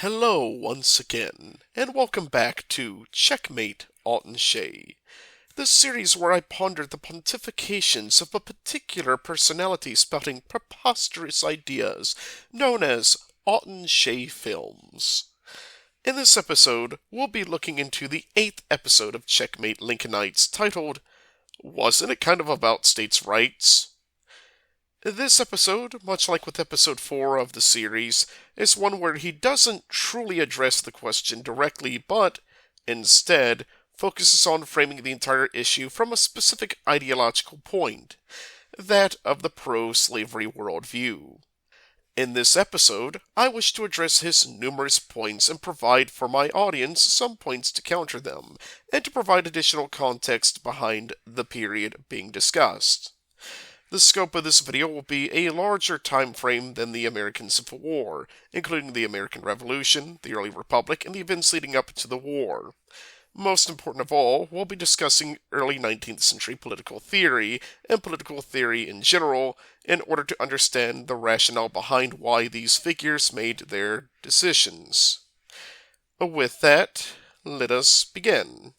Hello once again, and welcome back to Checkmate, Atun Shei, the series where I ponder the pontifications of a particular personality spouting preposterous ideas known as Atun Shei films. In this episode, we'll be looking into the 8th episode of Checkmate Lincolnites titled, Wasn't It Kind of About States' Rights? This episode, much like with episode 4 of the series, is one where he doesn't truly address the question directly, but instead focuses on framing the entire issue from a specific ideological point, that of the pro-slavery worldview. In this episode, I wish to address his numerous points and provide for my audience some points to counter them, and to provide additional context behind the period being discussed. The scope of this video will be a larger time frame than the American Civil War, including the American Revolution, the early Republic, and the events leading up to the war. Most important of all, we'll be discussing early 19th century political theory, and political theory in general, in order to understand the rationale behind why these figures made their decisions. With that, let us begin.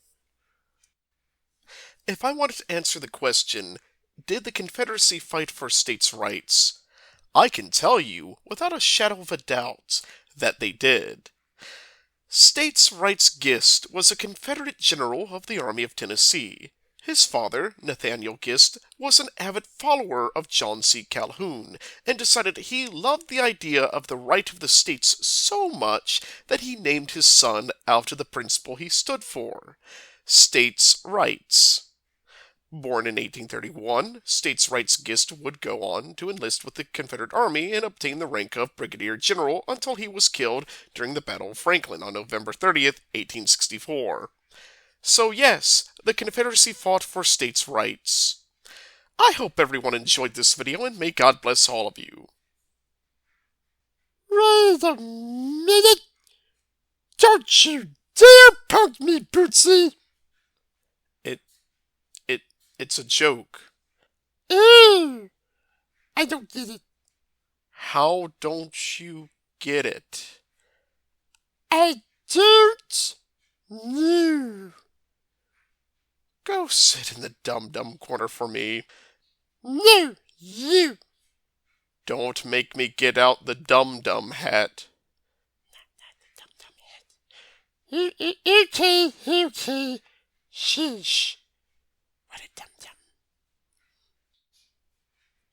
If I wanted to answer the question, did the Confederacy fight for states' rights? I can tell you, without a shadow of a doubt, that they did. States' Rights Gist was a Confederate general of the Army of Tennessee. His father, Nathaniel Gist, was an avid follower of John C. Calhoun, and decided he loved the idea of the right of the states so much that he named his son after the principle he stood for: states' rights. Born in 1831, States' Rights Gist would go on to enlist with the Confederate Army and obtain the rank of Brigadier General until he was killed during the Battle of Franklin on November 30th, 1864. So yes, the Confederacy fought for states' rights. I hope everyone enjoyed this video, and may God bless all of you. Wait a minute! Don't you dare poke me, Bootsy! It's a joke. Ew! I don't get it. How don't you get it? I don't know. Go sit in the dum-dum corner for me. No, you. Don't make me get out the dum-dum hat. Okay. Sheesh. What a dum-dum.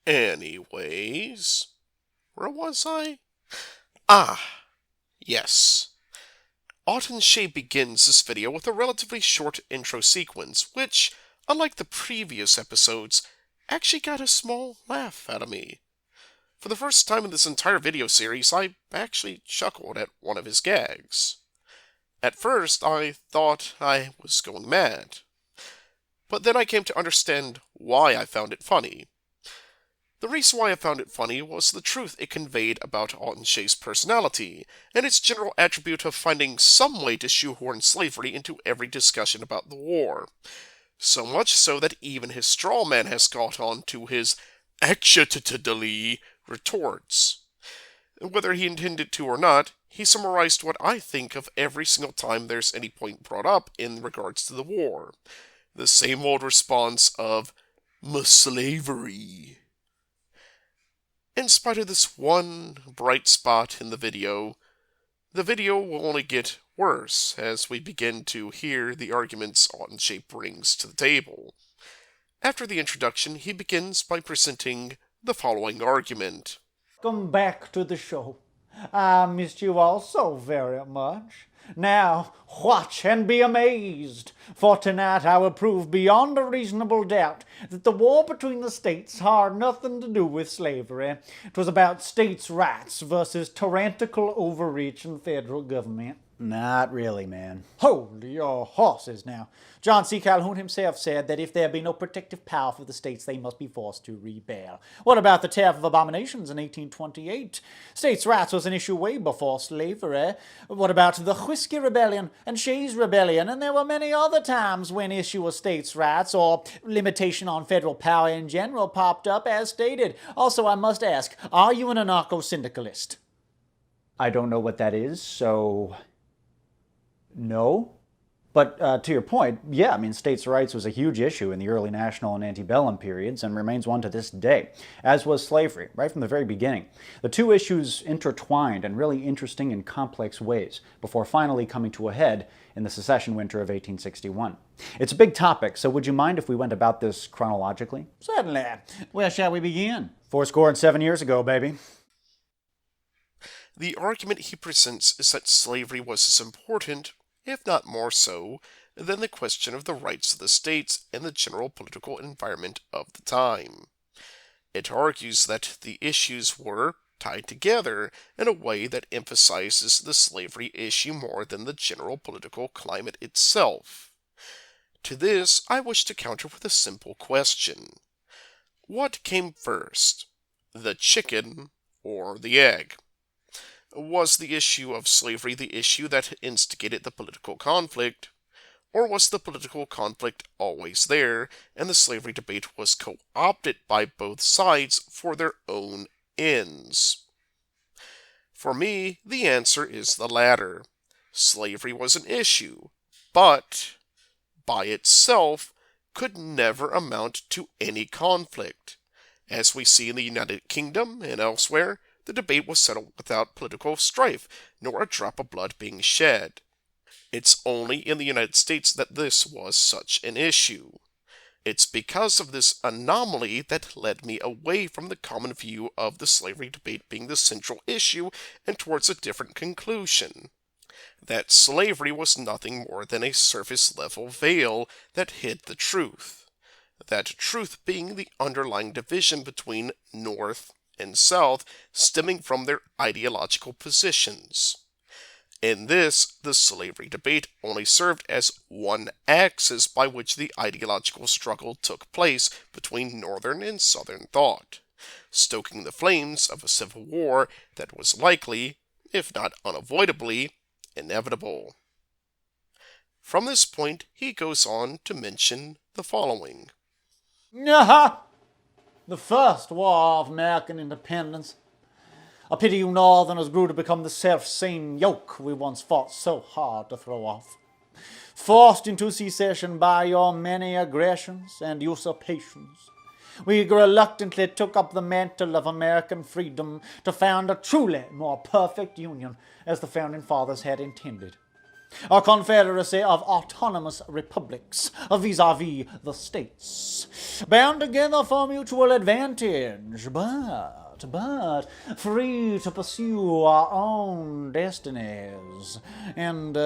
Anyways, where was I? Yes. Atun Shei begins this video with a relatively short intro sequence, which, unlike the previous episodes, actually got a small laugh out of me. For the first time in this entire video series, I actually chuckled at one of his gags. At first, I thought I was going mad. But then I came to understand why I found it funny. The reason why I found it funny was the truth it conveyed about Atun Shei's personality, and its general attribute of finding some way to shoehorn slavery into every discussion about the war. So much so that even his straw man has caught on to his accidentally retorts. Whether he intended to or not, he summarized what I think of every single time there's any point brought up in regards to the war. The same old response of slavery. In spite of this one bright spot in the video will only get worse as we begin to hear the arguments Atun Shei brings to the table. After the introduction, he begins by presenting the following argument. Welcome back to the show. I missed you all so very much. Now, watch and be amazed, for tonight I will prove beyond a reasonable doubt that the war between the states had nothing to do with slavery. It was about states' rights versus tyrannical overreach in federal government. Not really, man. Hold your horses now. John C. Calhoun himself said that if there be no protective power for the states, they must be forced to rebel. What about the Tariff of Abominations in 1828? States' rights was an issue way before slavery. What about the Whiskey Rebellion and Shays Rebellion? And there were many other times when issue of states' rights or limitation on federal power in general popped up as stated. Also, I must ask, are you an anarcho-syndicalist? I don't know what that is, so no. But to your point, yeah, I mean, states' rights was a huge issue in the early national and antebellum periods and remains one to this day, as was slavery, right from the very beginning. The two issues intertwined in really interesting and complex ways before finally coming to a head in the secession winter of 1861. It's a big topic, so would you mind if we went about this chronologically? Certainly. Where shall we begin? 7 years ago, baby. The argument he presents is that slavery was as important, if not more so, than the question of the rights of the states and the general political environment of the time. It argues that the issues were tied together in a way that emphasizes the slavery issue more than the general political climate itself. To this, I wish to counter with a simple question. What came first, the chicken or the egg? Was the issue of slavery the issue that instigated the political conflict, or was the political conflict always there, and the slavery debate was co-opted by both sides for their own ends? For me, the answer is the latter. Slavery was an issue, but, by itself, could never amount to any conflict. As we see in the United Kingdom and elsewhere, the debate was settled without political strife, nor a drop of blood being shed. It's only in the United States that this was such an issue. It's because of this anomaly that led me away from the common view of the slavery debate being the central issue and towards a different conclusion. That slavery was nothing more than a surface-level veil that hid the truth. That truth being the underlying division between North and South stemming from their ideological positions. In this, the slavery debate only served as one axis by which the ideological struggle took place between Northern and Southern thought, stoking the flames of a civil war that was likely, if not unavoidably, inevitable. From this point, he goes on to mention the following. The first war of American independence. A pity you Northerners grew to become the self-same yoke we once fought so hard to throw off. Forced into secession by your many aggressions and usurpations, we reluctantly took up the mantle of American freedom to found a truly more perfect union as the Founding Fathers had intended. A confederacy of autonomous republics vis-a-vis the states, bound together for mutual advantage, but free to pursue our own destinies and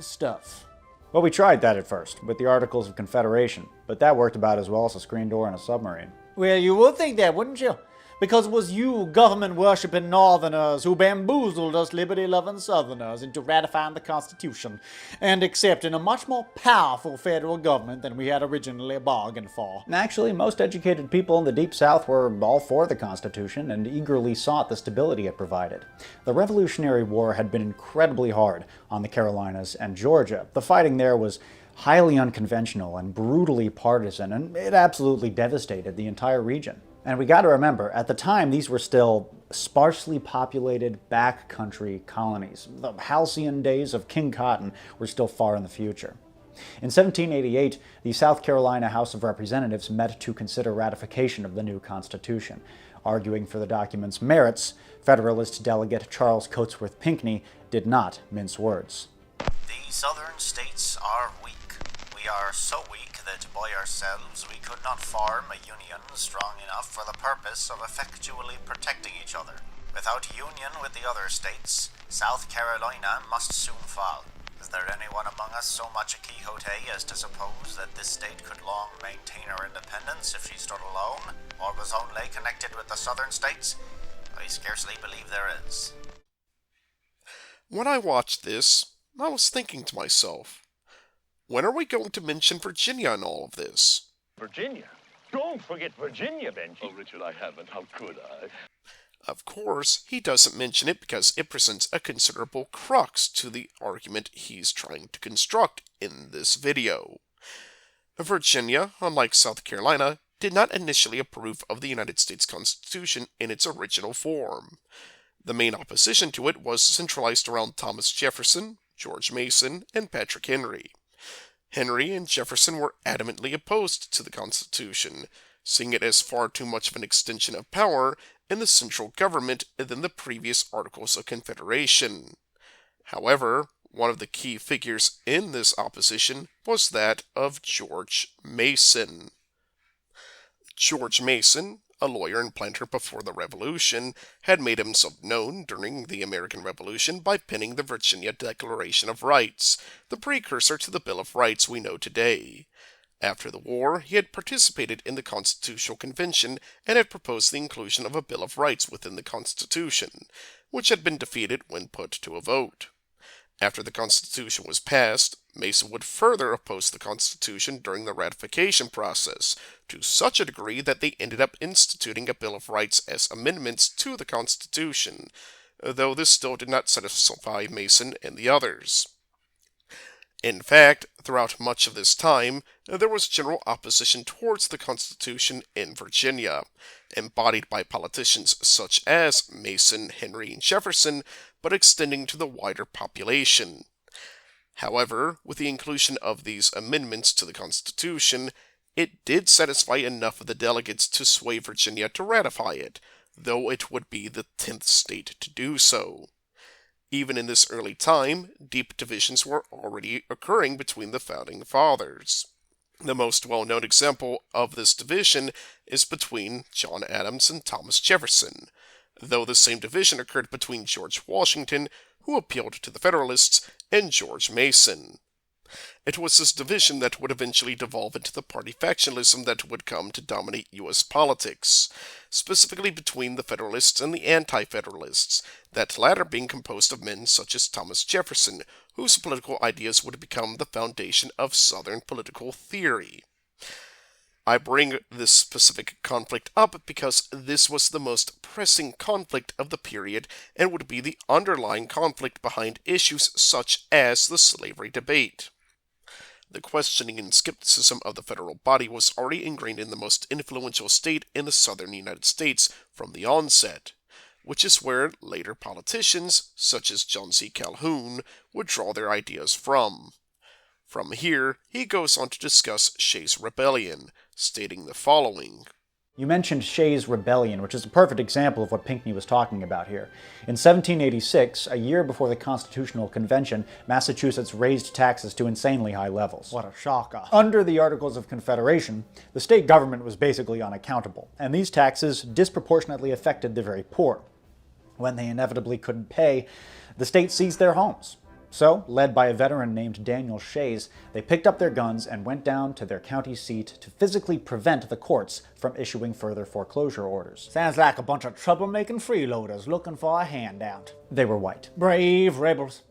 stuff. Well, we tried that at first, with the Articles of Confederation, but that worked about as well as a screen door in a submarine. Well, you would think that, wouldn't you? Because it was you government-worshipping Northerners who bamboozled us liberty-loving Southerners into ratifying the Constitution and accepting a much more powerful federal government than we had originally bargained for. Actually, most educated people in the Deep South were all for the Constitution and eagerly sought the stability it provided. The Revolutionary War had been incredibly hard on the Carolinas and Georgia. The fighting there was highly unconventional and brutally partisan, and it absolutely devastated the entire region. And we got to remember, at the time, these were still sparsely populated backcountry colonies. The halcyon days of King Cotton were still far in the future. In 1788, the South Carolina House of Representatives met to consider ratification of the new Constitution. Arguing for the document's merits, Federalist delegate Charles Cotesworth Pinckney did not mince words. The southern states are weak. We are so weak that by ourselves we could not form a union strong enough for the purpose of effectually protecting each other. Without union with the other states, South Carolina must soon fall. Is there anyone among us so much a Quixote as to suppose that this state could long maintain her independence if she stood alone, or was only connected with the southern states? I scarcely believe there is. When I watched this, I was thinking to myself, when are we going to mention Virginia in all of this? Virginia? Don't forget Virginia, Benji. Oh, Richard, I haven't. How could I? Of course, he doesn't mention it because it presents a considerable crux to the argument he's trying to construct in this video. Virginia, unlike South Carolina, did not initially approve of the United States Constitution in its original form. The main opposition to it was centralized around Thomas Jefferson, George Mason, and Patrick Henry. Henry and Jefferson were adamantly opposed to the Constitution, seeing it as far too much of an extension of power in the central government than the previous Articles of Confederation. However, one of the key figures in this opposition was that of George Mason. George Mason, a lawyer and planter before the Revolution, had made himself known during the American Revolution by penning the Virginia Declaration of Rights, the precursor to the Bill of Rights we know today. After the war, he had participated in the Constitutional Convention and had proposed the inclusion of a Bill of Rights within the Constitution, which had been defeated when put to a vote. After the Constitution was passed, Mason would further oppose the Constitution during the ratification process, to such a degree that they ended up instituting a Bill of Rights as amendments to the Constitution, though this still did not satisfy Mason and the others. In fact, throughout much of this time, there was general opposition towards the Constitution in Virginia, embodied by politicians such as Mason, Henry, and Jefferson, but extending to the wider population. However, with the inclusion of these amendments to the Constitution, it did satisfy enough of the delegates to sway Virginia to ratify it, though it would be the 10th state to do so. Even in this early time, deep divisions were already occurring between the Founding Fathers. The most well-known example of this division is between John Adams and Thomas Jefferson, though the same division occurred between George Washington, who appealed to the Federalists, and George Mason. It was this division that would eventually devolve into the party factionalism that would come to dominate U.S. politics, specifically between the Federalists and the Anti-Federalists, that latter being composed of men such as Thomas Jefferson, whose political ideas would become the foundation of Southern political theory. I bring this specific conflict up because this was the most pressing conflict of the period and would be the underlying conflict behind issues such as the slavery debate. The questioning and skepticism of the federal body was already ingrained in the most influential state in the southern United States from the onset, which is where later politicians, such as John C. Calhoun, would draw their ideas from. From here, he goes on to discuss Shei's Rebellion, stating the following. You mentioned Shei's Rebellion, which is a perfect example of what Pinckney was talking about here. In 1786, a year before the Constitutional Convention, Massachusetts raised taxes to insanely high levels. What a shocker. Under the Articles of Confederation, the state government was basically unaccountable, and these taxes disproportionately affected the very poor. When they inevitably couldn't pay, the state seized their homes. So, led by a veteran named Daniel Shays, they picked up their guns and went down to their county seat to physically prevent the courts from issuing further foreclosure orders. Sounds like a bunch of troublemaking freeloaders looking for a handout. They were white. Brave rebels.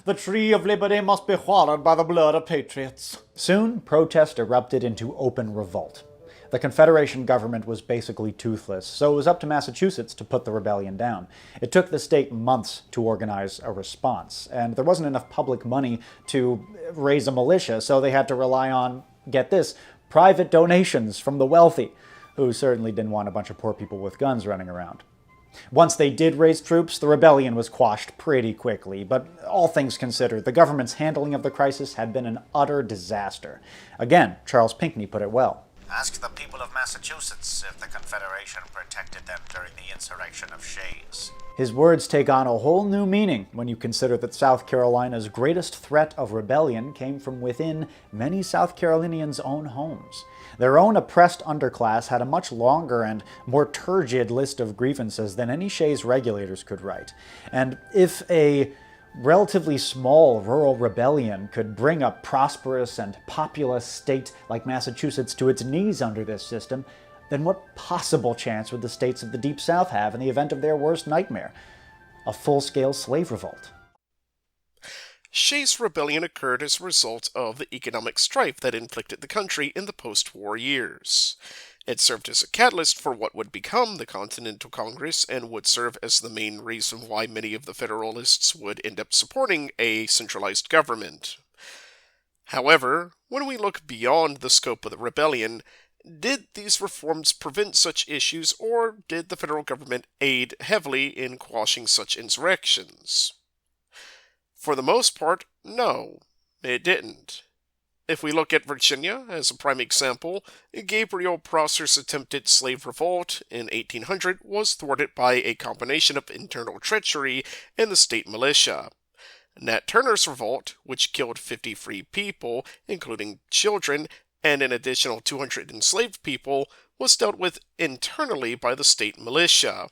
The tree of liberty must be watered by the blood of patriots. Soon, protest erupted into open revolt. The Confederation government was basically toothless, so it was up to Massachusetts to put the rebellion down. It took the state months to organize a response, and there wasn't enough public money to raise a militia, so they had to rely on, get this, private donations from the wealthy, who certainly didn't want a bunch of poor people with guns running around. Once they did raise troops, the rebellion was quashed pretty quickly, but all things considered, the government's handling of the crisis had been an utter disaster. Again, Charles Pinckney put it well. Ask the people of Massachusetts if the Confederation protected them during the insurrection of Shays. His words take on a whole new meaning when you consider that South Carolina's greatest threat of rebellion came from within many South Carolinians' own homes. Their own oppressed underclass had a much longer and more turgid list of grievances than any Shays regulators could write. And if a relatively small rural rebellion could bring a prosperous and populous state like Massachusetts to its knees under this system, then what possible chance would the states of the Deep South have in the event of their worst nightmare? A full-scale slave revolt. Shei's Rebellion occurred as a result of the economic strife that inflicted the country in the post-war years. It served as a catalyst for what would become the Continental Congress and would serve as the main reason why many of the Federalists would end up supporting a centralized government. However, when we look beyond the scope of the rebellion, did these reforms prevent such issues, or did the federal government aid heavily in quashing such insurrections? For the most part, no, it didn't. If we look at Virginia as a prime example, Gabriel Prosser's attempted slave revolt in 1800 was thwarted by a combination of internal treachery and the state militia. Nat Turner's revolt, which killed 50 free people, including children, and an additional 200 enslaved people, was dealt with internally by the state militia.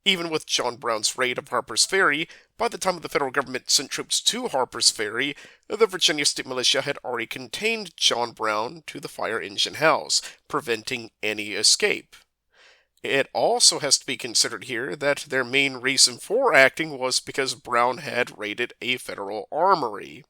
Even with John Brown's raid of Harper's Ferry, by the time the federal government sent troops to Harper's Ferry, the Virginia state militia had already contained John Brown to the fire engine house, preventing any escape. It also has to be considered here that their main reason for acting was because Brown had raided a federal armory.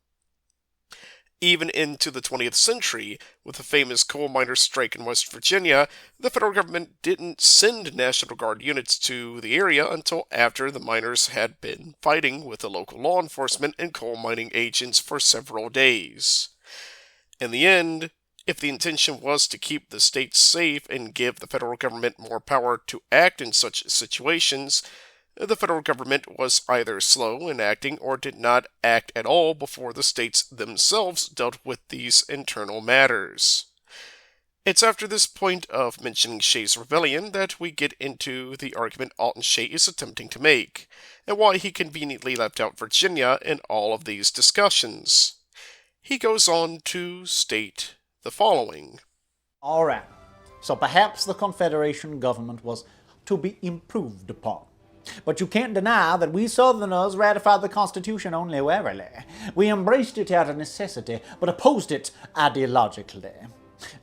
Even into the 20th century, with the famous coal miners' strike in West Virginia, the federal government didn't send National Guard units to the area until after the miners had been fighting with the local law enforcement and coal mining agents for several days. In the end, if the intention was to keep the states safe and give the federal government more power to act in such situations, the federal government was either slow in acting or did not act at all before the states themselves dealt with these internal matters. It's after this point of mentioning Shei's rebellion that we get into the argument Atun Shei is attempting to make, and why he conveniently left out Virginia in all of these discussions. He goes on to state the following. All right. So perhaps the Confederation government was to be improved upon. But you can't deny that we Southerners ratified the Constitution only warily. We embraced it out of necessity, but opposed it ideologically.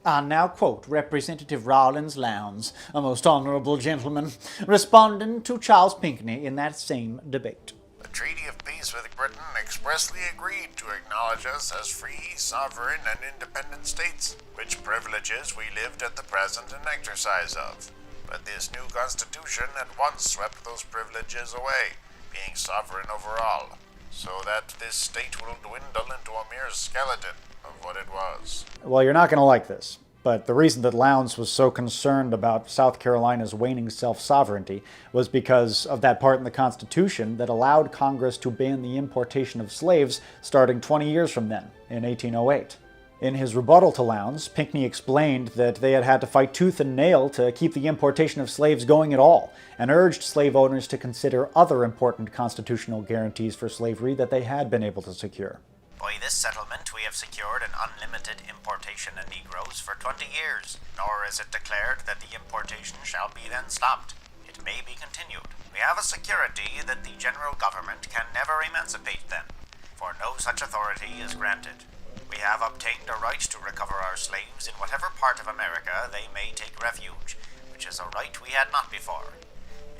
I now quote Representative Rawlins Lowndes, a most honorable gentleman, responding to Charles Pinckney in that same debate. The Treaty of Peace with Britain expressly agreed to acknowledge us as free, sovereign, and independent states, which privileges we lived at the present in exercise of. But this new Constitution at once swept those privileges away, being sovereign over all, so that this state will dwindle into a mere skeleton of what it was. Well, you're not going to like this, but the reason that Lowndes was so concerned about South Carolina's waning self-sovereignty was because of that part in the Constitution that allowed Congress to ban the importation of slaves starting 20 years from then, in 1808. In his rebuttal to Lowndes, Pinckney explained that they had had to fight tooth and nail to keep the importation of slaves going at all, and urged slave owners to consider other important constitutional guarantees for slavery that they had been able to secure. By this settlement we have secured an unlimited importation of Negroes for 20 years, nor is it declared that the importation shall be then stopped. It may be continued. We have a security that the general government can never emancipate them, for no such authority is granted. We have obtained a right to recover our slaves in whatever part of America they may take refuge, which is a right we had not before.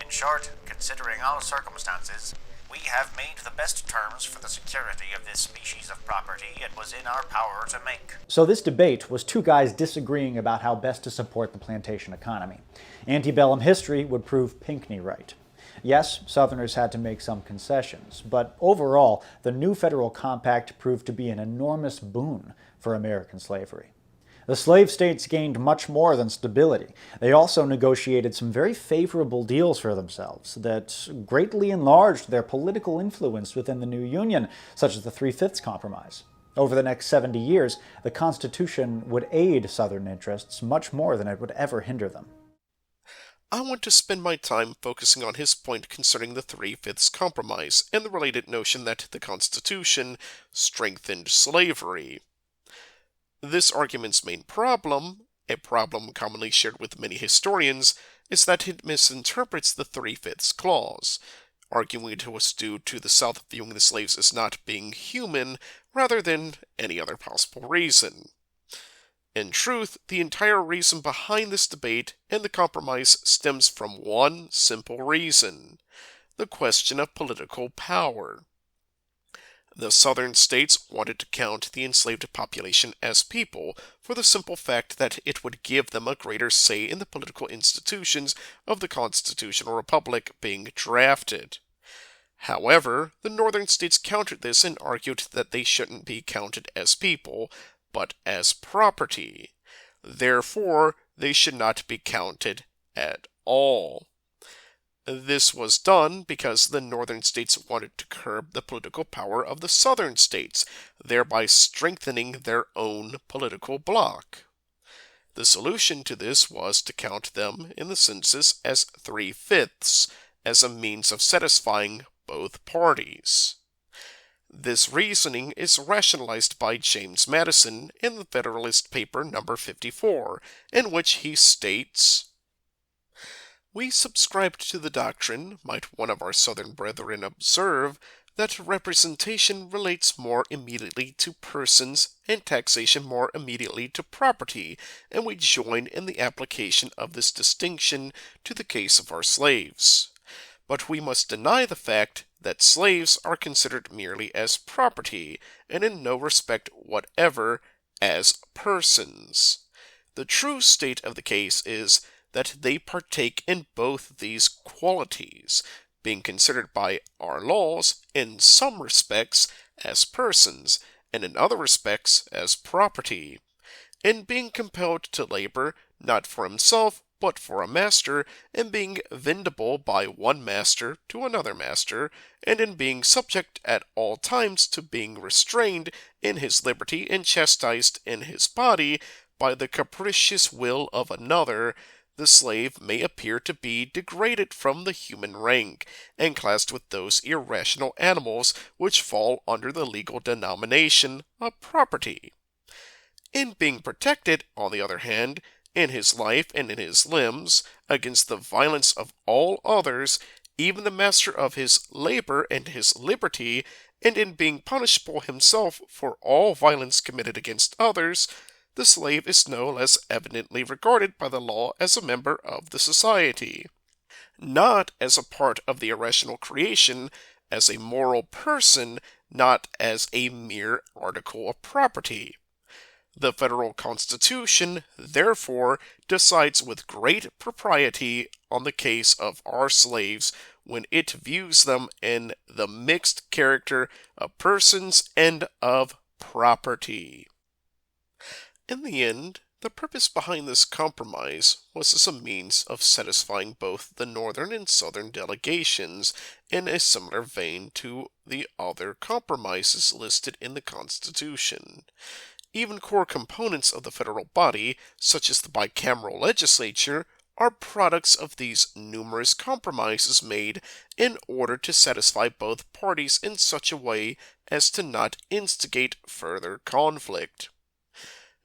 In short, considering all circumstances, we have made the best terms for the security of this species of property it was in our power to make. So this debate was two guys disagreeing about how best to support the plantation economy. Antebellum history would prove Pinckney right. Yes, Southerners had to make some concessions, but overall, the new federal compact proved to be an enormous boon for American slavery. The slave states gained much more than stability. They also negotiated some very favorable deals for themselves that greatly enlarged their political influence within the new Union, such as the 3/5 Compromise. Over the next 70 years, the Constitution would aid Southern interests much more than it would ever hinder them. I want to spend my time focusing on his point concerning the 3/5 Compromise and the related notion that the Constitution strengthened slavery. This argument's main problem, a problem commonly shared with many historians, is that it misinterprets the 3/5 clause, arguing it was due to the South viewing the slaves as not being human rather than any other possible reason. In truth, the entire reason behind this debate and the compromise stems from one simple reason: the question of political power. The southern states wanted to count the enslaved population as people for the simple fact that it would give them a greater say in the political institutions of the constitutional republic being drafted. However, the northern states countered this and argued that they shouldn't be counted as people, but as property. Therefore, they should not be counted at all. This was done because the northern states wanted to curb the political power of the southern states, thereby strengthening their own political bloc. The solution to this was to count them in the census as 3/5 as a means of satisfying both parties. This reasoning is rationalized by James Madison in the Federalist Paper number 54, in which he states, "We subscribe to the doctrine, might one of our Southern brethren observe, that representation relates more immediately to persons and taxation more immediately to property, and we join in the application of this distinction to the case of our slaves. But we must deny the fact that slaves are considered merely as property, and in no respect whatever as persons. The true state of the case is that they partake in both these qualities, being considered by our laws in some respects as persons, and in other respects as property, in being compelled to labor not for himself but for a master, in being vendible by one master to another master, and in being subject at all times to being restrained in his liberty and chastised in his body by the capricious will of another. The slave may appear to be degraded from the human rank, and classed with those irrational animals which fall under the legal denomination of property. In being protected, on the other hand, in his life and in his limbs, against the violence of all others, even the master of his labor and his liberty, and in being punishable himself for all violence committed against others, the slave is no less evidently regarded by the law as a member of the society, not as a part of the irrational creation, as a moral person, not as a mere article of property. The federal Constitution, therefore, decides with great propriety on the case of our slaves when it views them in the mixed character of persons and of property." In the end, the purpose behind this compromise was as a means of satisfying both the northern and southern delegations in a similar vein to the other compromises listed in the Constitution. Even core components of the federal body, such as the bicameral legislature, are products of these numerous compromises made in order to satisfy both parties in such a way as to not instigate further conflict.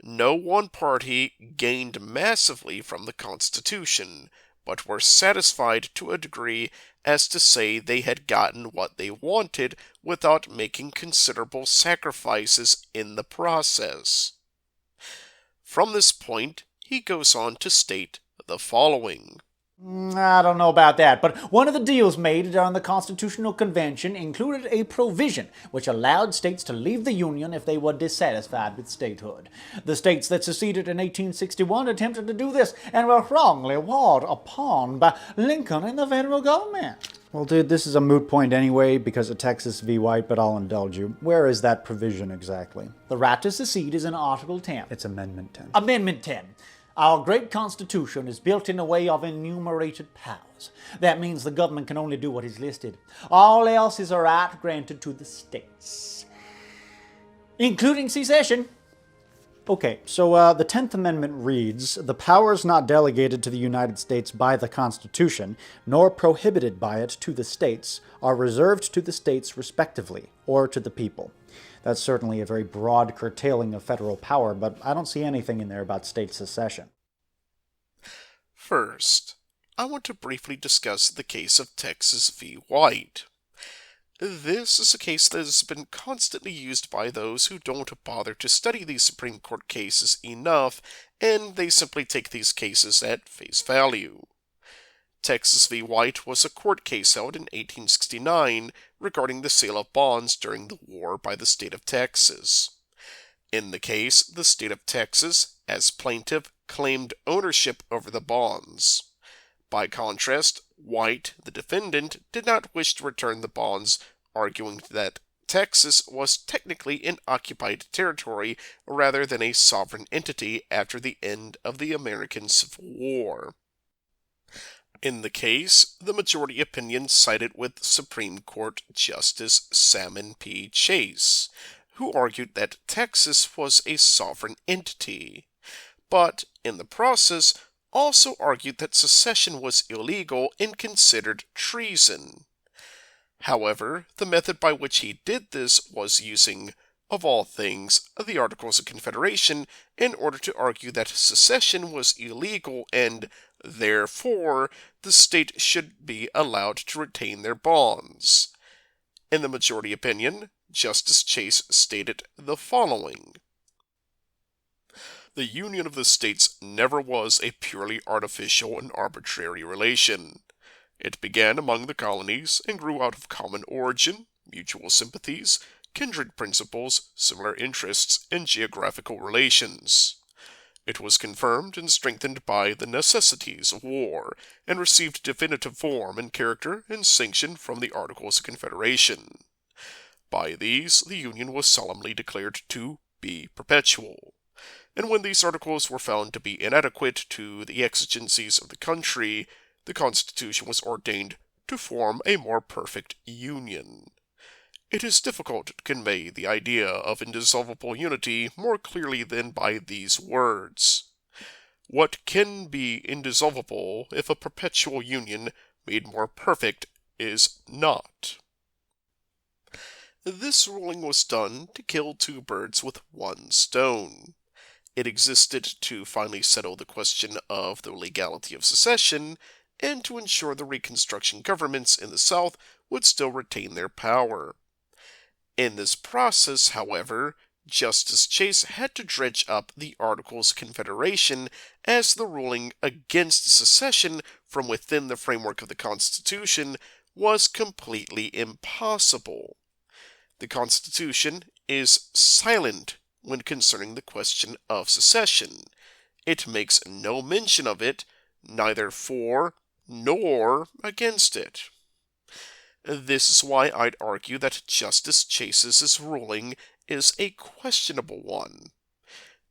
No one party gained massively from the Constitution, but were satisfied to a degree as to say they had gotten what they wanted without making considerable sacrifices in the process. From this point, he goes on to state the following. I don't know about that, but one of the deals made during the Constitutional Convention included a provision which allowed states to leave the Union if they were dissatisfied with statehood. The states that seceded in 1861 attempted to do this and were wrongly walled upon by Lincoln and the federal government. Well, dude, this is a moot point anyway because of Texas v. White, but I'll indulge you. Where is that provision exactly? The right to secede is in Article 10. It's Amendment 10. Amendment 10. Our great Constitution is built in a way of enumerated powers. That means the government can only do what is listed. All else is a right granted to the states, including secession. Okay, so the 10th Amendment reads, "The powers not delegated to the United States by the Constitution, nor prohibited by it to the states, are reserved to the states respectively, or to the people." That's certainly a very broad curtailing of federal power, but I don't see anything in there about state secession. First, I want to briefly discuss the case of Texas v. White. This is a case that has been constantly used by those who don't bother to study these Supreme Court cases enough, and they simply take these cases at face value. Texas v. White was a court case held in 1869 regarding the sale of bonds during the war by the state of Texas. In the case, the state of Texas, as plaintiff, claimed ownership over the bonds. By contrast, White, the defendant, did not wish to return the bonds, arguing that Texas was technically an occupied territory rather than a sovereign entity after the end of the American Civil War. In the case, the majority opinion sided with Supreme Court Justice Salmon P. Chase, who argued that Texas was a sovereign entity, but in the process also argued that secession was illegal and considered treason. However, the method by which he did this was using, of all things, the Articles of Confederation in order to argue that secession was illegal and, therefore, the state should be allowed to retain their bonds. In the majority opinion, Justice Chase stated the following: "The union of the states never was a purely artificial and arbitrary relation. It began among the colonies and grew out of common origin, mutual sympathies, kindred principles, similar interests, and geographical relations. It was confirmed and strengthened by the necessities of war, and received definitive form and character and sanction from the Articles of Confederation. By these, the Union was solemnly declared to be perpetual. And when these articles were found to be inadequate to the exigencies of the country, the Constitution was ordained to form a more perfect union. It is difficult to convey the idea of indissoluble unity more clearly than by these words. What can be indissoluble if a perpetual union made more perfect is not?" This ruling was done to kill two birds with one stone. It existed to finally settle the question of the legality of secession, and to ensure the Reconstruction governments in the South would still retain their power. In this process, however, Justice Chase had to dredge up the Articles of Confederation, as the ruling against secession from within the framework of the Constitution was completely impossible. The Constitution is silent when concerning the question of secession. It makes no mention of it, neither for nor against it. This is why I'd argue that Justice Chase's ruling is a questionable one.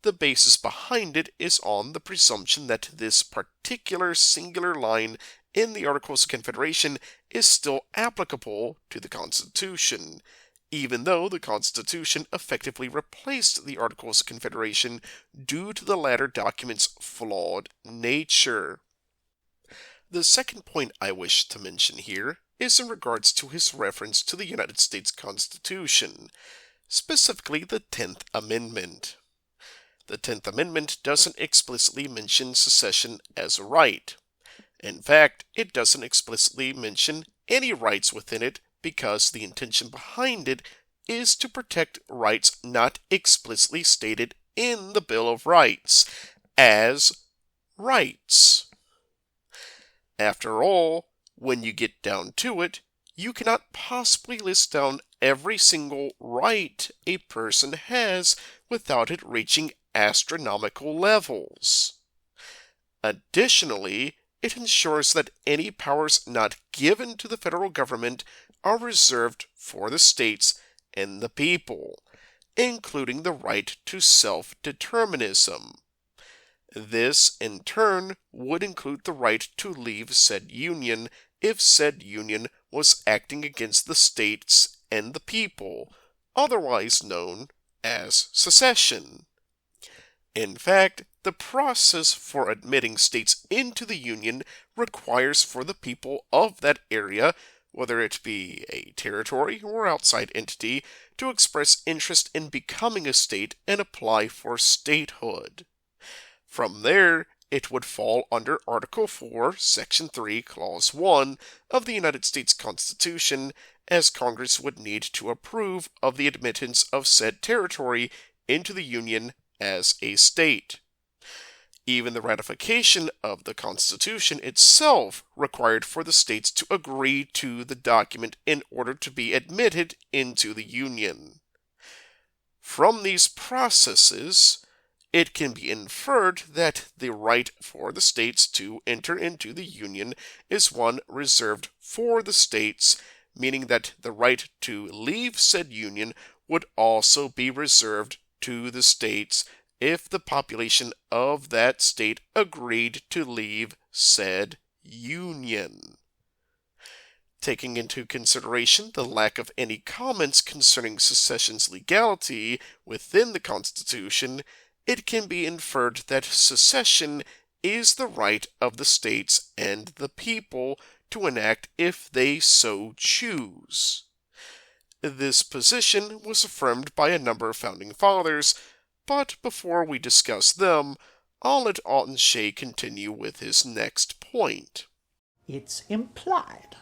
The basis behind it is on the presumption that this particular singular line in the Articles of Confederation is still applicable to the Constitution, even though the Constitution effectively replaced the Articles of Confederation due to the latter document's flawed nature. The second point I wish to mention here is in regards to his reference to the United States Constitution, specifically the 10th Amendment. The 10th Amendment doesn't explicitly mention secession as a right. In fact, it doesn't explicitly mention any rights within it because the intention behind it is to protect rights not explicitly stated in the Bill of Rights as rights. After all, when you get down to it, you cannot possibly list down every single right a person has without it reaching astronomical levels. Additionally, it ensures that any powers not given to the federal government are reserved for the states and the people, including the right to self-determinism. This, in turn, would include the right to leave said union if said union was acting against the states and the people, otherwise known as secession. In fact, the process for admitting states into the Union requires for the people of that area, whether it be a territory or outside entity, to express interest in becoming a state and apply for statehood. From there, it would fall under Article 4, Section 3, Clause 1 of the United States Constitution, as Congress would need to approve of the admittance of said territory into the Union as a state. Even the ratification of the Constitution itself required for the states to agree to the document in order to be admitted into the Union. From these processes, it can be inferred that the right for the states to enter into the Union is one reserved for the states, meaning that the right to leave said union would also be reserved to the states if the population of that state agreed to leave said union. Taking into consideration the lack of any comments concerning secession's legality within the Constitution, it can be inferred that secession is the right of the states and the people to enact if they so choose. This position was affirmed by a number of founding fathers, but before we discuss them, I'll let Atun Shei continue with his next point. It's implied.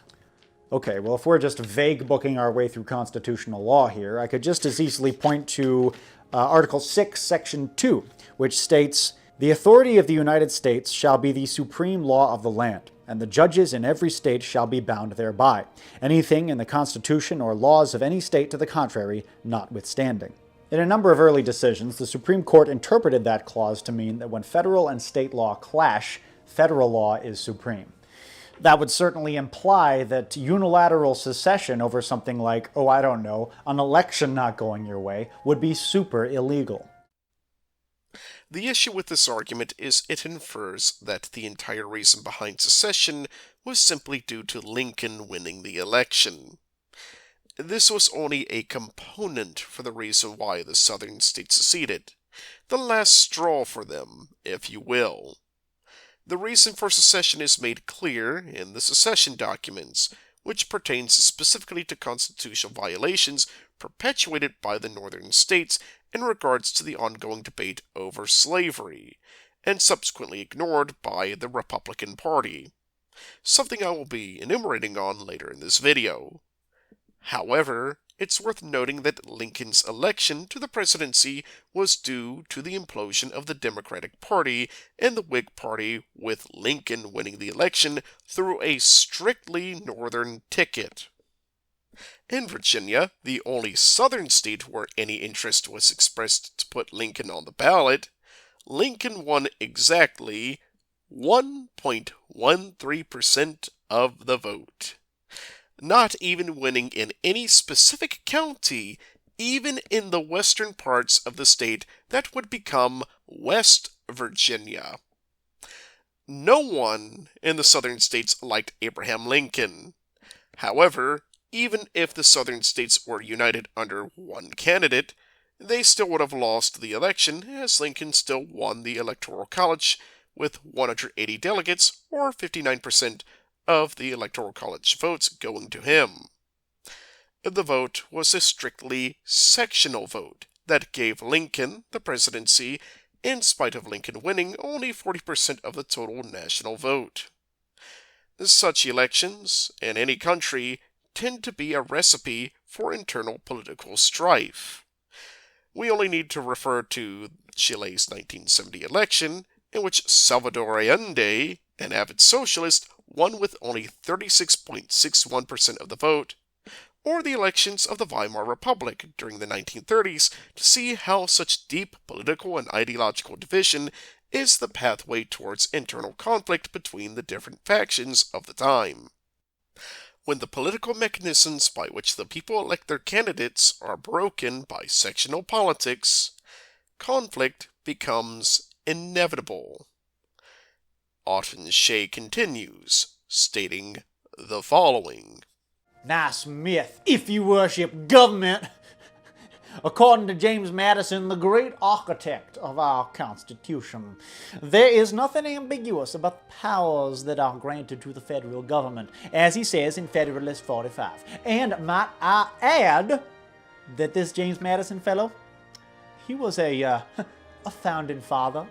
Okay, well, if we're just vague booking our way through constitutional law here, I could just as easily point to Article 6, Section 2, which states, "The authority of the United States shall be the supreme law of the land, and the judges in every state shall be bound thereby, anything in the Constitution or laws of any state to the contrary notwithstanding." In a number of early decisions, the Supreme Court interpreted that clause to mean that when federal and state law clash, federal law is supreme. That would certainly imply that unilateral secession over something like, an election not going your way, would be super illegal. The issue with this argument is it infers that the entire reason behind secession was simply due to Lincoln winning the election. This was only a component for the reason why the southern states seceded, the last straw for them, if you will. The reason for secession is made clear in the secession documents, which pertains specifically to constitutional violations perpetuated by the northern states in regards to the ongoing debate over slavery, and subsequently ignored by the Republican Party, something I will be enumerating on later in this video. However, it's worth noting that Lincoln's election to the presidency was due to the implosion of the Democratic Party and the Whig Party, with Lincoln winning the election through a strictly northern ticket. In Virginia, the only southern state where any interest was expressed to put Lincoln on the ballot, Lincoln won exactly 1.13% of the vote. Not even winning in any specific county, even in the western parts of the state that would become West Virginia. No one in the southern states liked Abraham Lincoln. However, even if the southern states were united under one candidate, they still would have lost the election, as Lincoln still won the Electoral College with 180 delegates, or 59% of the Electoral College votes going to him. The vote was a strictly sectional vote that gave Lincoln the presidency, in spite of Lincoln winning only 40% of the total national vote. Such elections, in any country, tend to be a recipe for internal political strife. We only need to refer to Chile's 1970 election, in which Salvador Allende, an avid socialist, won with only 36.61% of the vote, or the elections of the Weimar Republic during the 1930s to see how such deep political and ideological division is the pathway towards internal conflict between the different factions of the time. When the political mechanisms by which the people elect their candidates are broken by sectional politics, conflict becomes inevitable. Atun Shei continues, stating the following. Nice myth, if you worship government. According to James Madison, the great architect of our Constitution, there is nothing ambiguous about the powers that are granted to the federal government, as he says in Federalist 45. And might I add that this James Madison fellow, he was a founding father.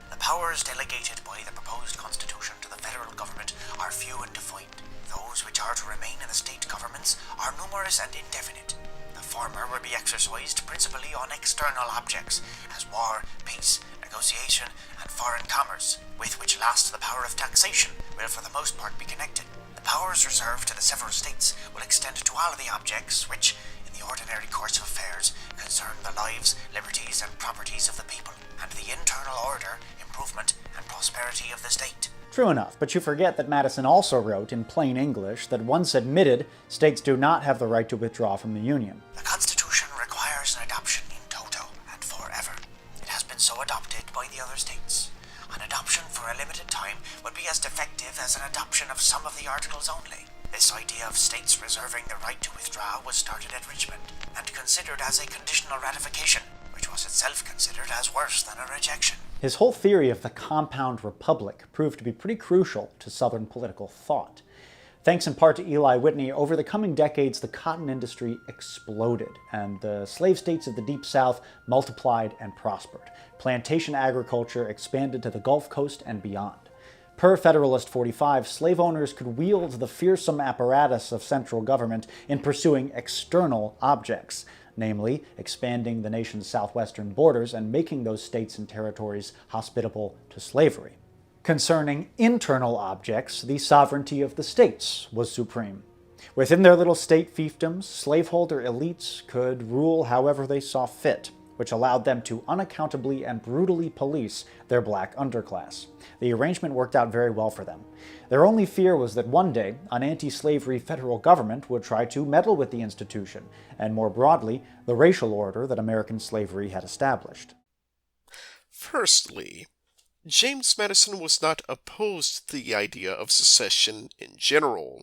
The powers delegated by the proposed Constitution to the federal government are few and defined. Those which are to remain in the state governments are numerous and indefinite. The former will be exercised principally on external objects, as war, peace, negotiation, and foreign commerce, with which last the power of taxation will for the most part be connected. The powers reserved to the several states will extend to all of the objects which, in the ordinary course of affairs, concern the lives, liberties, and properties of the people, and the internal order, improvement, and prosperity of the state. True enough, but you forget that Madison also wrote, in plain English, that once admitted, states do not have the right to withdraw from the Union. The Constitution requires an adoption in toto and forever. It has been so adopted by the other states. An adoption for a limited time would be as defective as an adoption of some of the articles only. This idea of states reserving the right to withdraw was started at Richmond and considered as a conditional ratification, which was itself considered as worse than a rejection. His whole theory of the compound republic proved to be pretty crucial to Southern political thought. Thanks in part to Eli Whitney, over the coming decades the cotton industry exploded, and the slave states of the Deep South multiplied and prospered. Plantation agriculture expanded to the Gulf Coast and beyond. Per Federalist 45, slave owners could wield the fearsome apparatus of central government in pursuing external objects, namely expanding the nation's southwestern borders and making those states and territories hospitable to slavery. Concerning internal objects, the sovereignty of the states was supreme. Within their little state fiefdoms, slaveholder elites could rule however they saw fit, which allowed them to unaccountably and brutally police their black underclass. The arrangement worked out very well for them. Their only fear was that one day an anti-slavery federal government would try to meddle with the institution, and more broadly, the racial order that American slavery had established. Firstly, James Madison was not opposed to the idea of secession in general.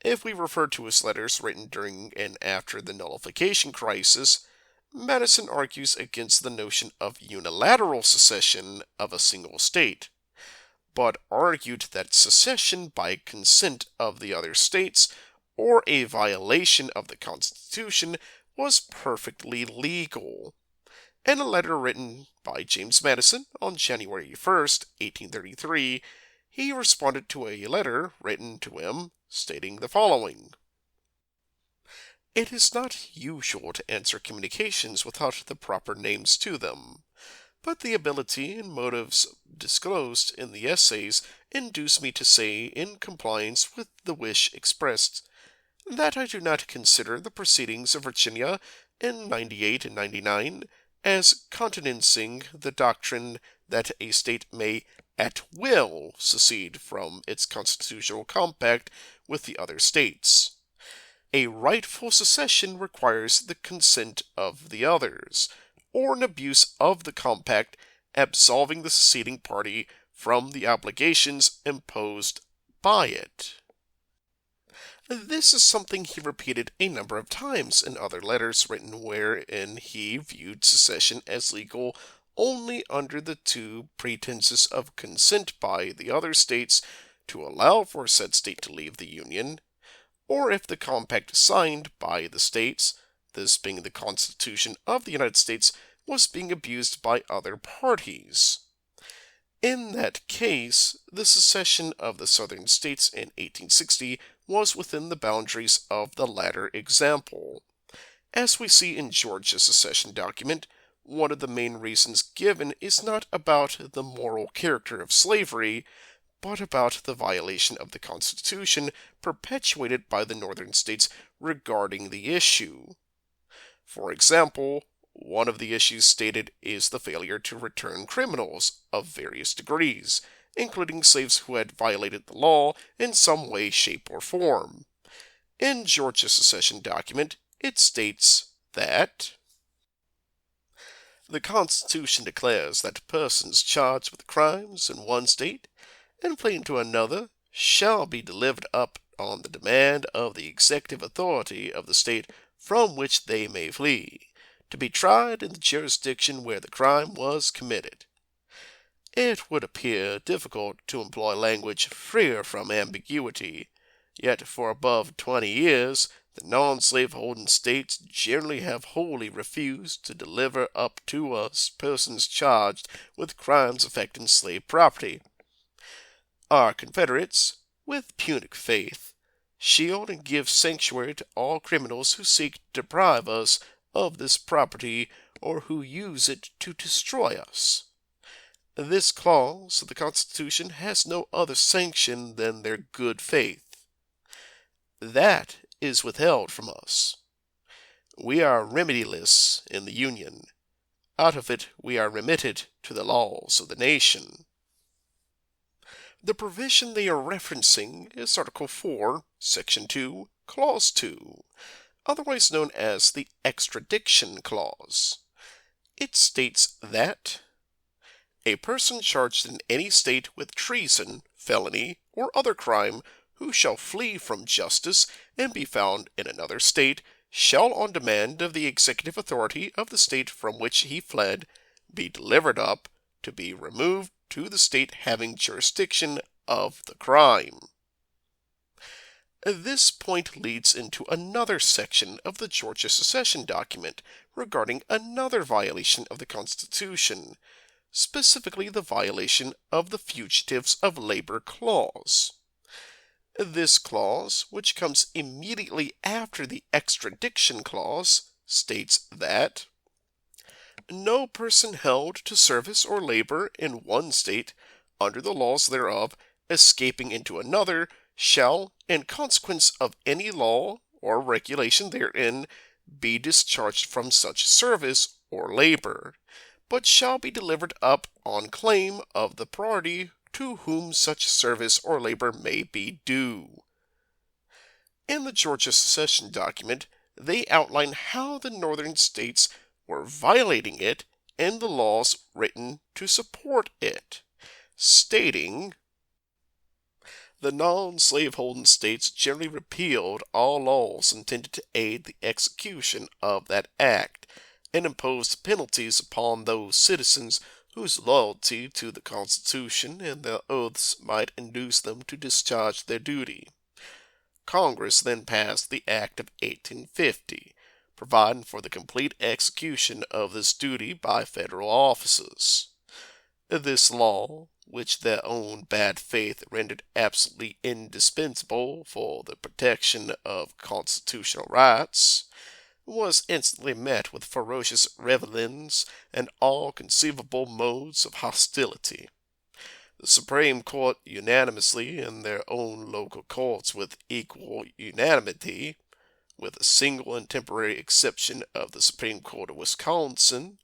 If we refer to his letters written during and after the nullification crisis, Madison argues against the notion of unilateral secession of a single state, but argued that secession by consent of the other states or a violation of the Constitution was perfectly legal. In a letter written by James Madison on January 1st, 1833, he responded to a letter written to him stating the following: "It is not usual to answer communications without the proper names to them, but the ability and motives disclosed in the essays induce me to say, in compliance with the wish expressed, that I do not consider the proceedings of Virginia in 98 and 99 as countenancing the doctrine that a state may at will secede from its constitutional compact with the other states. A rightful secession requires the consent of the others, or an abuse of the compact absolving the seceding party from the obligations imposed by it." This is something he repeated a number of times in other letters written wherein he viewed secession as legal only under the two pretenses of consent by the other states to allow for said state to leave the Union, or if the compact signed by the states, this being the Constitution of the United States, was being abused by other parties. In that case, the secession of the southern states in 1860 was within the boundaries of the latter example. As we see in Georgia's secession document, one of the main reasons given is not about the moral character of slavery, but about the violation of the Constitution perpetuated by the northern states regarding the issue. For example, one of the issues stated is the failure to return criminals of various degrees, including slaves who had violated the law in some way, shape, or form. In Georgia's secession document, it states that the Constitution declares that persons charged with crimes in one state and fleeing to another shall be delivered up on the demand of the executive authority of the state from which they may flee, to be tried in the jurisdiction where the crime was committed. It would appear difficult to employ language freer from ambiguity, yet for above 20 years the non-slave-holding states generally have wholly refused to deliver up to us persons charged with crimes affecting slave property. Our Confederates, with Punic faith, shield and give sanctuary to all criminals who seek to deprive us of this property or who use it to destroy us. This clause of the Constitution has no other sanction than their good faith. That is withheld from us. We are remediless in the Union. Out of it we are remitted to the laws of the nation. The provision they are referencing is Article 4, Section 2, Clause 2, otherwise known as the Extradition Clause. It states that a person charged in any state with treason, felony, or other crime who shall flee from justice and be found in another state shall, on demand of the executive authority of the state from which he fled, be delivered up to be removed to the state having jurisdiction of the crime. This point leads into another section of the Georgia secession document regarding another violation of the Constitution, specifically the violation of the Fugitives of Labor Clause. This clause, which comes immediately after the Extradition Clause, states that no person held to service or labor in one state, under the laws thereof, escaping into another, shall, in consequence of any law or regulation therein, be discharged from such service or labor, but shall be delivered up on claim of the party to whom such service or labor may be due. In the Georgia secession document, they outline how the northern states were violating it and the laws written to support it, stating, the non-slaveholding states generally repealed all laws intended to aid the execution of that act, and imposed penalties upon those citizens whose loyalty to the Constitution and their oaths might induce them to discharge their duty. Congress then passed the Act of 1850, providing for the complete execution of this duty by federal officers. This law, which their own bad faith rendered absolutely indispensable for the protection of constitutional rights, was instantly met with ferocious rebellions and all conceivable modes of hostility. The Supreme Court unanimously, and their own local courts with equal unanimity, with a single and temporary exception of the Supreme Court of Wisconsin,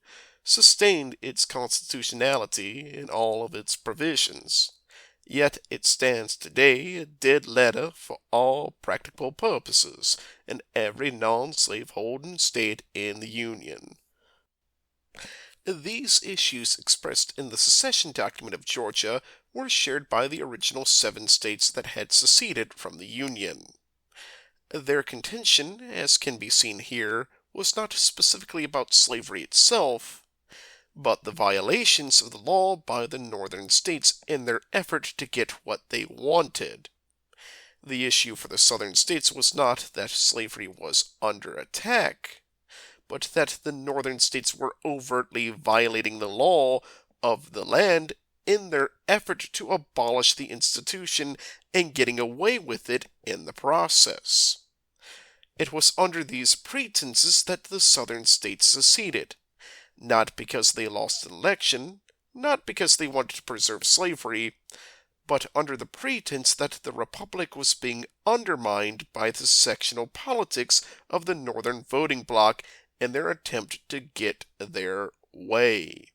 sustained its constitutionality in all of its provisions. Yet it stands today a dead letter for all practical purposes in every non-slaveholding state in the Union. These issues expressed in the secession document of Georgia were shared by the original 7 states that had seceded from the Union. Their contention, as can be seen here, was not specifically about slavery itself, but the violations of the law by the northern states in their effort to get what they wanted. The issue for the southern states was not that slavery was under attack, but that the northern states were overtly violating the law of the land in their effort to abolish the institution and getting away with it in the process. It was under these pretenses that the southern states seceded, not because they lost an election, not because they wanted to preserve slavery, but under the pretense that the republic was being undermined by the sectional politics of the northern voting bloc in their attempt to get their way.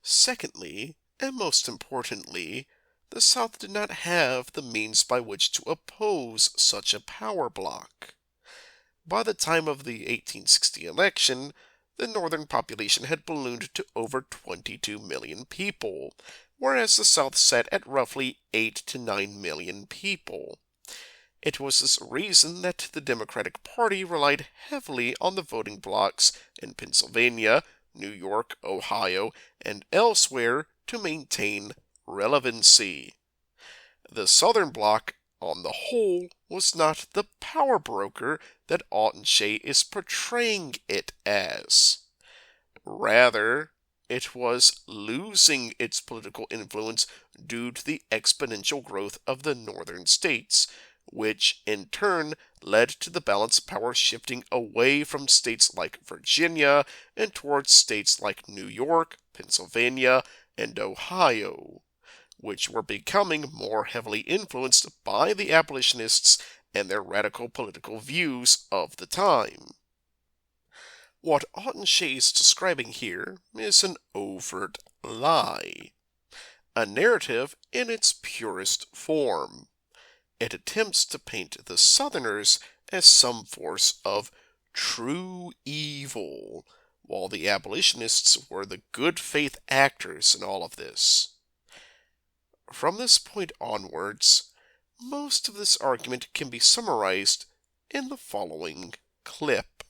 Secondly, and most importantly, the South did not have the means by which to oppose such a power bloc. By the time of the 1860 election, the northern population had ballooned to over 22 million people, whereas the South sat at roughly 8 to 9 million people. It was this reason that the Democratic Party relied heavily on the voting blocs in Pennsylvania, New York, Ohio, and elsewhere to maintain relevancy. The Southern Bloc, on the whole, was not the power broker that Atun Shei is portraying it as. Rather, it was losing its political influence due to the exponential growth of the northern states, which in turn led to the balance of power shifting away from states like Virginia and towards states like New York, Pennsylvania, and Ohio, which were becoming more heavily influenced by the abolitionists and their radical political views of the time. What Atun Shei is describing here is an overt lie. a narrative in its purest form. It attempts to paint the Southerners as some force of true evil, while the abolitionists were the good faith actors in all of this. From this point onwards, most of this argument can be summarized in the following clip.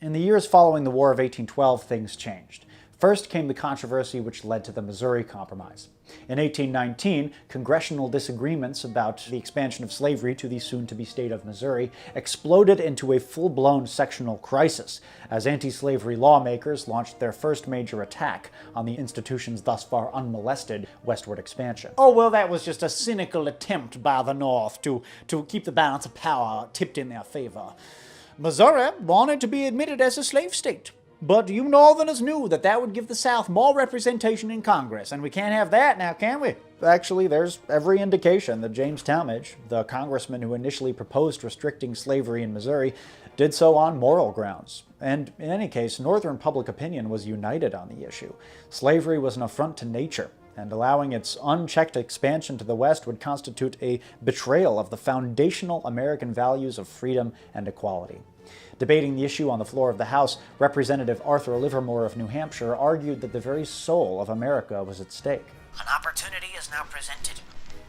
In the years following the War of 1812, things changed. First came the controversy which led to the Missouri Compromise. In 1819, congressional disagreements about the expansion of slavery to the soon-to-be state of Missouri exploded into a full-blown sectional crisis as anti-slavery lawmakers launched their first major attack on the institution's thus far unmolested westward expansion. Oh, well, that was just a cynical attempt by the North to keep the balance of power tipped in their favor. Missouri wanted to be admitted as a slave state. But you Northerners knew that would give the South more representation in Congress, and we can't have that now, can we? Actually, there's every indication that James Talmadge, the congressman who initially proposed restricting slavery in Missouri, did so on moral grounds. And in any case, Northern public opinion was united on the issue. Slavery was an affront to nature, and allowing its unchecked expansion to the West would constitute a betrayal of the foundational American values of freedom and equality. Debating the issue on the floor of the House, Representative Arthur Livermore of New Hampshire argued that the very soul of America was at stake. An opportunity is now presented,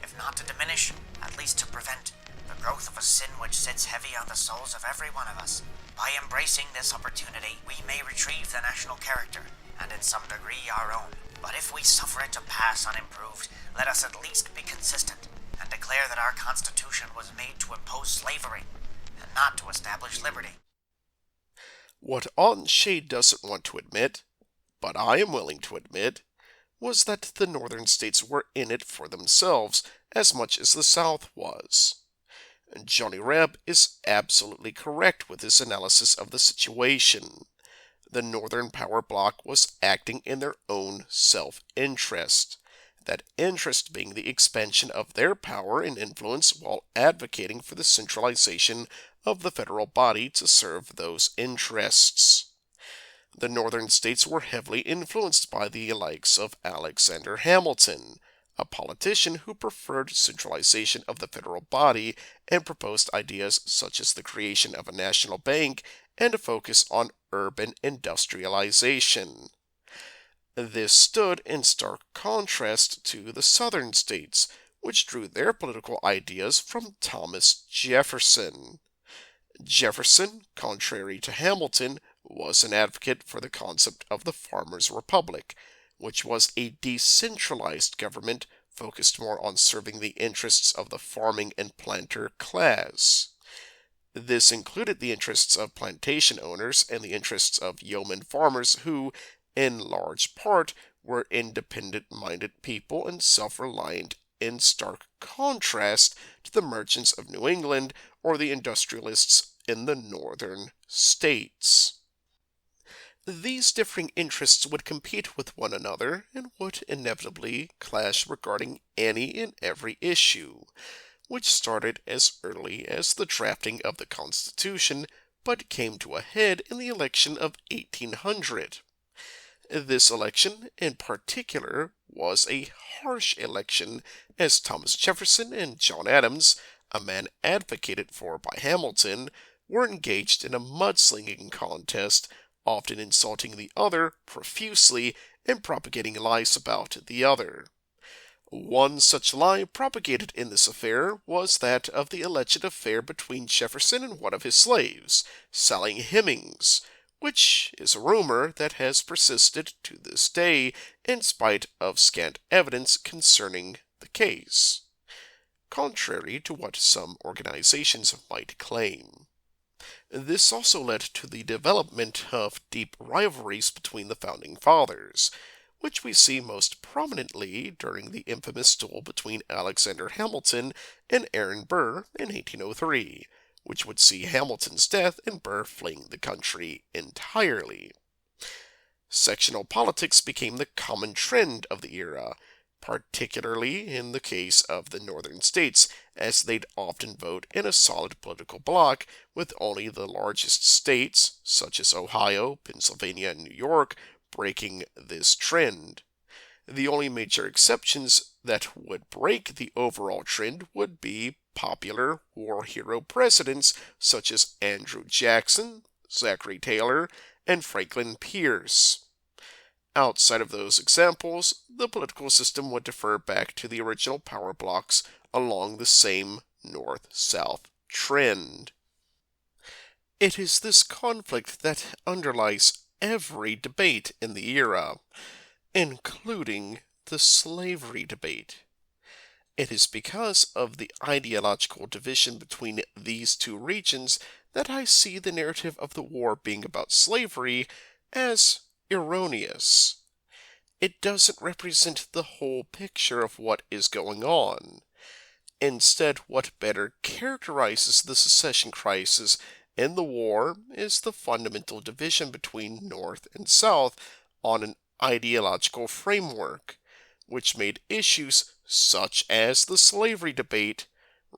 if not to diminish, at least to prevent, the growth of a sin which sits heavy on the souls of every one of us. By embracing this opportunity, we may retrieve the national character, and in some degree our own. But if we suffer it to pass unimproved, let us at least be consistent, and declare that our Constitution was made to impose slavery, and not to establish liberty. What Atun Shei doesn't want to admit, but I am willing to admit, was that the northern states were in it for themselves as much as the South was. Johnny Reb is absolutely correct with his analysis of the situation. The Northern Power Bloc was acting in their own self-interest, that interest being the expansion of their power and influence while advocating for the centralization of the federal body to serve those interests. The northern states were heavily influenced by the likes of Alexander Hamilton, a politician who preferred centralization of the federal body and proposed ideas such as the creation of a national bank and a focus on urban industrialization. This stood in stark contrast to the southern states, which drew their political ideas from Thomas Jefferson. Jefferson, contrary to Hamilton, was an advocate for the concept of the Farmers' Republic, which was a decentralized government focused more on serving the interests of the farming and planter class. This included the interests of plantation owners and the interests of yeoman farmers who, in large part, were independent-minded people and self-reliant, in stark contrast to the merchants of New England or the industrialists in the northern states. These differing interests would compete with one another and would inevitably clash regarding any and every issue, which started as early as the drafting of the Constitution but came to a head in the election of 1800. This election, in particular, was a harsh election, as Thomas Jefferson and John Adams, a man advocated for by Hamilton, were engaged in a mudslinging contest, often insulting the other profusely and propagating lies about the other. One such lie propagated in this affair was that of the alleged affair between Jefferson and one of his slaves, Sally Hemings, which is a rumor that has persisted to this day in spite of scant evidence concerning the case, contrary to what some organizations might claim. This also led to the development of deep rivalries between the Founding Fathers, which we see most prominently during the infamous duel between Alexander Hamilton and Aaron Burr in 1803, which would see Hamilton's death and Burr fleeing the country entirely. Sectional politics became the common trend of the era, particularly in the case of the northern states, as they'd often vote in a solid political bloc, with only the largest states, such as Ohio, Pennsylvania, and New York, breaking this trend. The only major exceptions that would break the overall trend would be popular war hero presidents such as Andrew Jackson, Zachary Taylor, and Franklin Pierce. Outside of those examples, the political system would defer back to the original power blocks along the same north-south trend. It is this conflict that underlies every debate in the era, including the slavery debate. It is because of the ideological division between these two regions that I see the narrative of the war being about slavery as erroneous. It doesn't represent the whole picture of what is going on. Instead, what better characterizes the secession crisis in the war is the fundamental division between North and South on an ideological framework, which made issues such as the slavery debate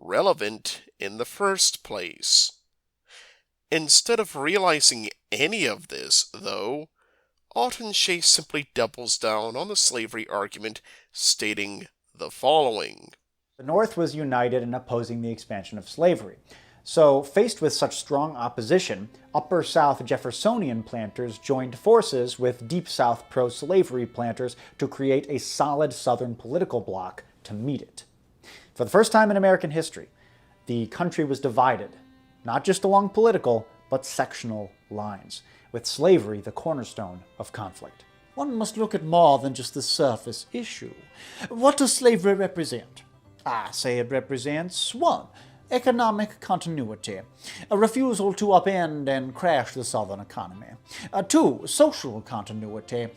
relevant in the first place. Instead of realizing any of this, though, Atun Shei simply doubles down on the slavery argument, stating the following. The North was united in opposing the expansion of slavery. So, faced with such strong opposition, Upper South Jeffersonian planters joined forces with Deep South pro-slavery planters to create a solid Southern political bloc to meet it. For the first time in American history, the country was divided, not just along political, but sectional lines, with slavery the cornerstone of conflict. One must look at more than just the surface issue. What does slavery represent? I say it represents 1. Economic continuity, a refusal to upend and crash the Southern economy. 2. Social continuity,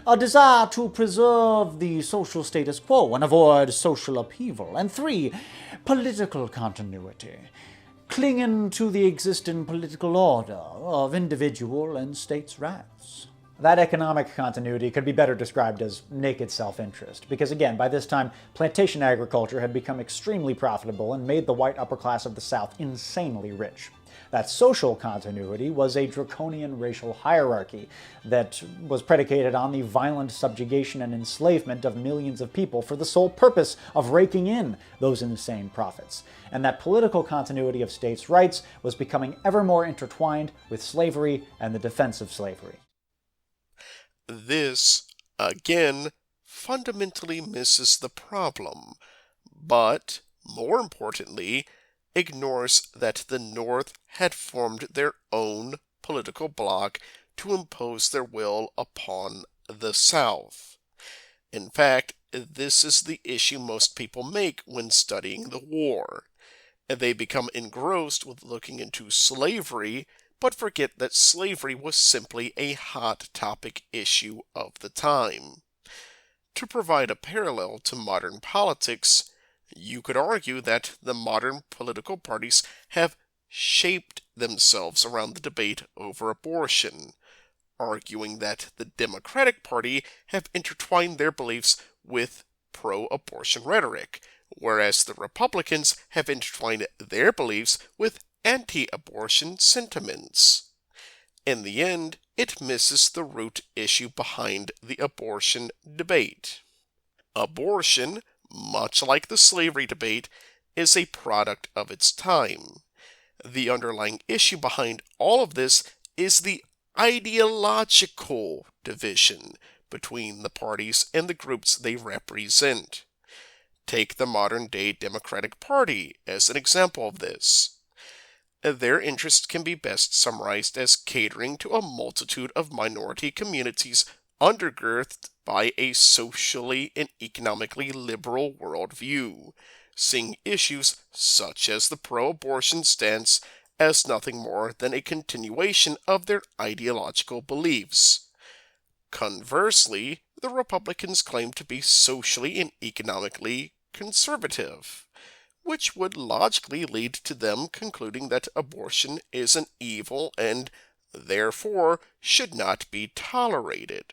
a desire to preserve the social status quo and avoid social upheaval. And 3. Political continuity, clinging to the existing political order of individual and states' rights. That economic continuity could be better described as naked self-interest, because again, by this time, plantation agriculture had become extremely profitable and made the white upper class of the South insanely rich. That social continuity was a draconian racial hierarchy that was predicated on the violent subjugation and enslavement of millions of people for the sole purpose of raking in those insane profits. And that political continuity of states' rights was becoming ever more intertwined with slavery and the defense of slavery. This, again, fundamentally misses the problem, but, more importantly, ignores that the North had formed their own political bloc to impose their will upon the South. In fact, this is the issue most people make when studying the war. They become engrossed with looking into slavery, but forget that slavery was simply a hot topic issue of the time. To provide a parallel to modern politics, you could argue that the modern political parties have shaped themselves around the debate over abortion, arguing that the Democratic Party have intertwined their beliefs with pro-abortion rhetoric, whereas the Republicans have intertwined their beliefs with anti-abortion sentiments. In the end, it misses the root issue behind the abortion debate. Abortion, much like the slavery debate, is a product of its time. The underlying issue behind all of this is the ideological division between the parties and the groups they represent. Take the modern-day Democratic Party as an example of this. Their interests can be best summarized as catering to a multitude of minority communities undergirded by a socially and economically liberal worldview, seeing issues such as the pro-abortion stance as nothing more than a continuation of their ideological beliefs. Conversely, the Republicans claim to be socially and economically conservative, which would logically lead to them concluding that abortion is an evil and, therefore, should not be tolerated.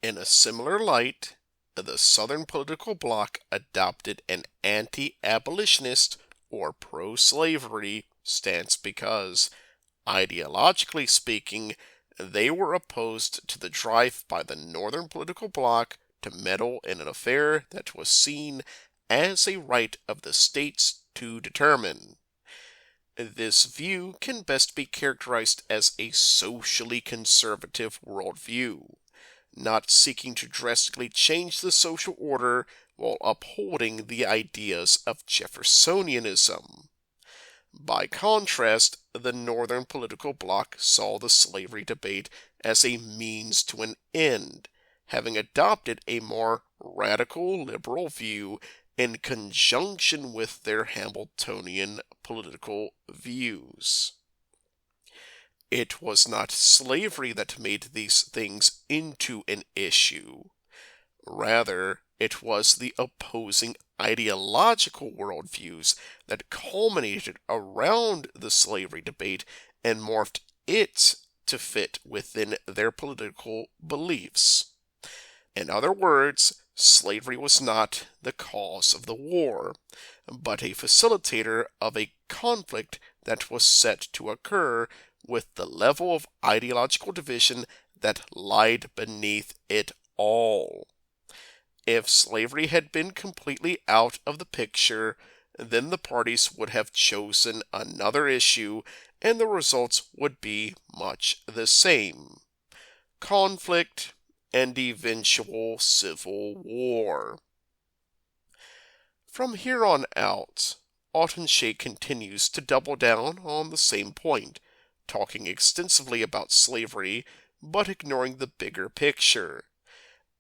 In a similar light, the Southern political bloc adopted an anti-abolitionist or pro-slavery stance because, ideologically speaking, they were opposed to the drive by the Northern political bloc to meddle in an affair that was seen as a right of the states to determine. This view can best be characterized as a socially conservative worldview, not seeking to drastically change the social order while upholding the ideas of Jeffersonianism. By contrast, the Northern political bloc saw the slavery debate as a means to an end, having adopted a more radical liberal view in conjunction with their Hamiltonian political views. It was not slavery that made these things into an issue. Rather, it was the opposing ideological worldviews that culminated around the slavery debate and morphed it to fit within their political beliefs. In other words, slavery was not the cause of the war, but a facilitator of a conflict that was set to occur with the level of ideological division that lied beneath it all. If slavery had been completely out of the picture, then the parties would have chosen another issue and the results would be much the same: conflict and eventual civil war. From here on out, Atun Shei continues to double down on the same point, talking extensively about slavery, but ignoring the bigger picture.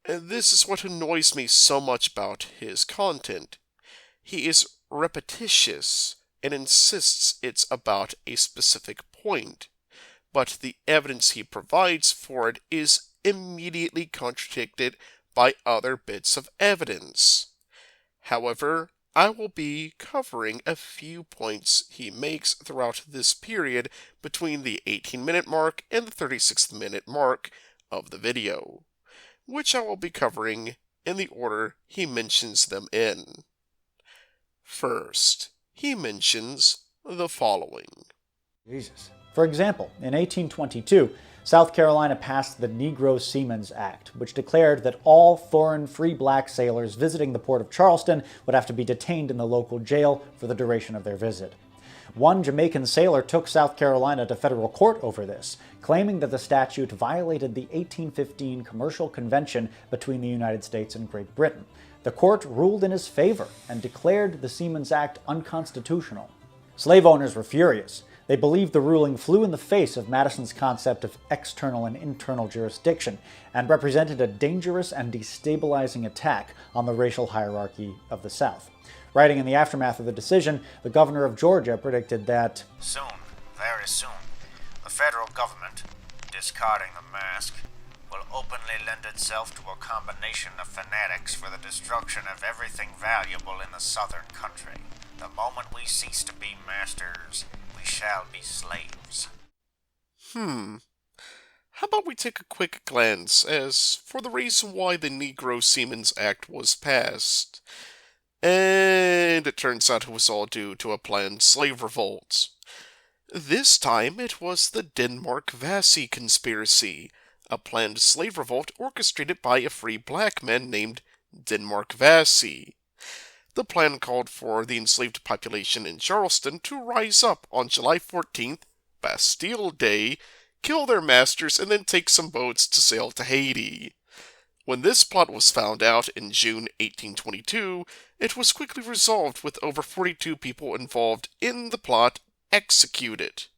And this is what annoys me so much about his content. He is repetitious and insists it's about a specific point, but the evidence he provides for it is immediately contradicted by other bits of evidence. However, I will be covering a few points he makes throughout this period between the 18-minute mark and the 36th-minute mark of the video, which I will be covering in the order he mentions them in. First, he mentions the following. Jesus. For example, in 1822, South Carolina passed the Negro Seamen's Act, which declared that all foreign free black sailors visiting the port of Charleston would have to be detained in the local jail for the duration of their visit. One Jamaican sailor took South Carolina to federal court over this, claiming that the statute violated the 1815 Commercial Convention between the United States and Great Britain. The court ruled in his favor and declared the Seamen's Act unconstitutional. Slave owners were furious. They believed the ruling flew in the face of Madison's concept of external and internal jurisdiction and represented a dangerous and destabilizing attack on the racial hierarchy of the South. Writing in the aftermath of the decision, the governor of Georgia predicted that soon, very soon, the federal government, discarding the mask, will openly lend itself to a combination of fanatics for the destruction of everything valuable in the southern country. The moment we cease to be masters, we shall be slaves. How about we take a quick glance as for the reason why the Negro Seamen's Act was passed. And it turns out it was all due to a planned slave revolt. This time it was the Denmark-Vesey conspiracy, a planned slave revolt orchestrated by a free black man named Denmark-Vesey. The plan called for the enslaved population in Charleston to rise up on July 14th, Bastille Day, kill their masters, and then take some boats to sail to Haiti. When this plot was found out in June 1822, it was quickly resolved with over 42 people involved in the plot executed.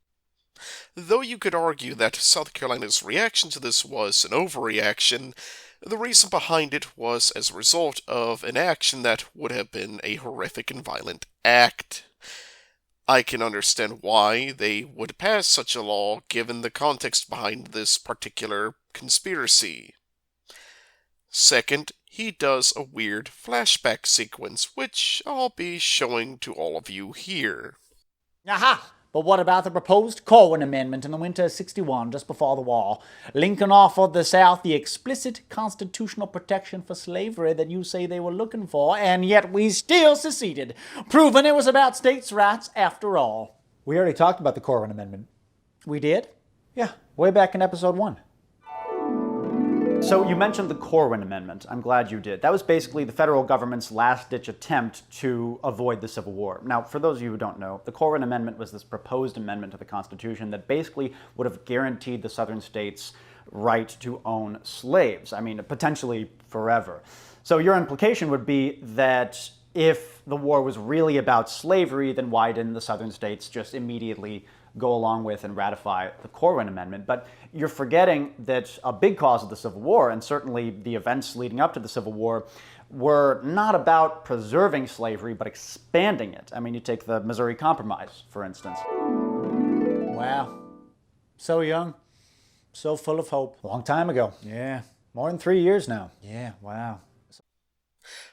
Though you could argue that South Carolina's reaction to this was an overreaction, the reason behind it was as a result of an action that would have been a horrific and violent act. I can understand why they would pass such a law given the context behind this particular conspiracy. Second, he does a weird flashback sequence, which I'll be showing to all of you here. Aha! But what about the proposed Corwin Amendment in the winter of '61, just before the war? Lincoln offered the South the explicit constitutional protection for slavery that you say they were looking for, and yet we still seceded, proving it was about states' rights after all. we already talked about the Corwin Amendment. We did? Yeah, way back in episode 1. So you mentioned the Corwin Amendment. I'm glad you did. That was basically the federal government's last-ditch attempt to avoid the Civil War. Now, for those of you who don't know, the Corwin Amendment was this proposed amendment to the Constitution that basically would have guaranteed the southern states right to own slaves. I mean, potentially forever. So your implication would be that if the war was really about slavery, then why didn't the southern states just immediately go along with and ratify the Corwin Amendment? But you're forgetting that a big cause of the Civil War, and certainly the events leading up to the Civil War, were not about preserving slavery, but expanding it. I mean, you take the Missouri Compromise, for instance. Wow. So young. So full of hope. A long time ago. Yeah. More than 3 years now. Yeah, wow.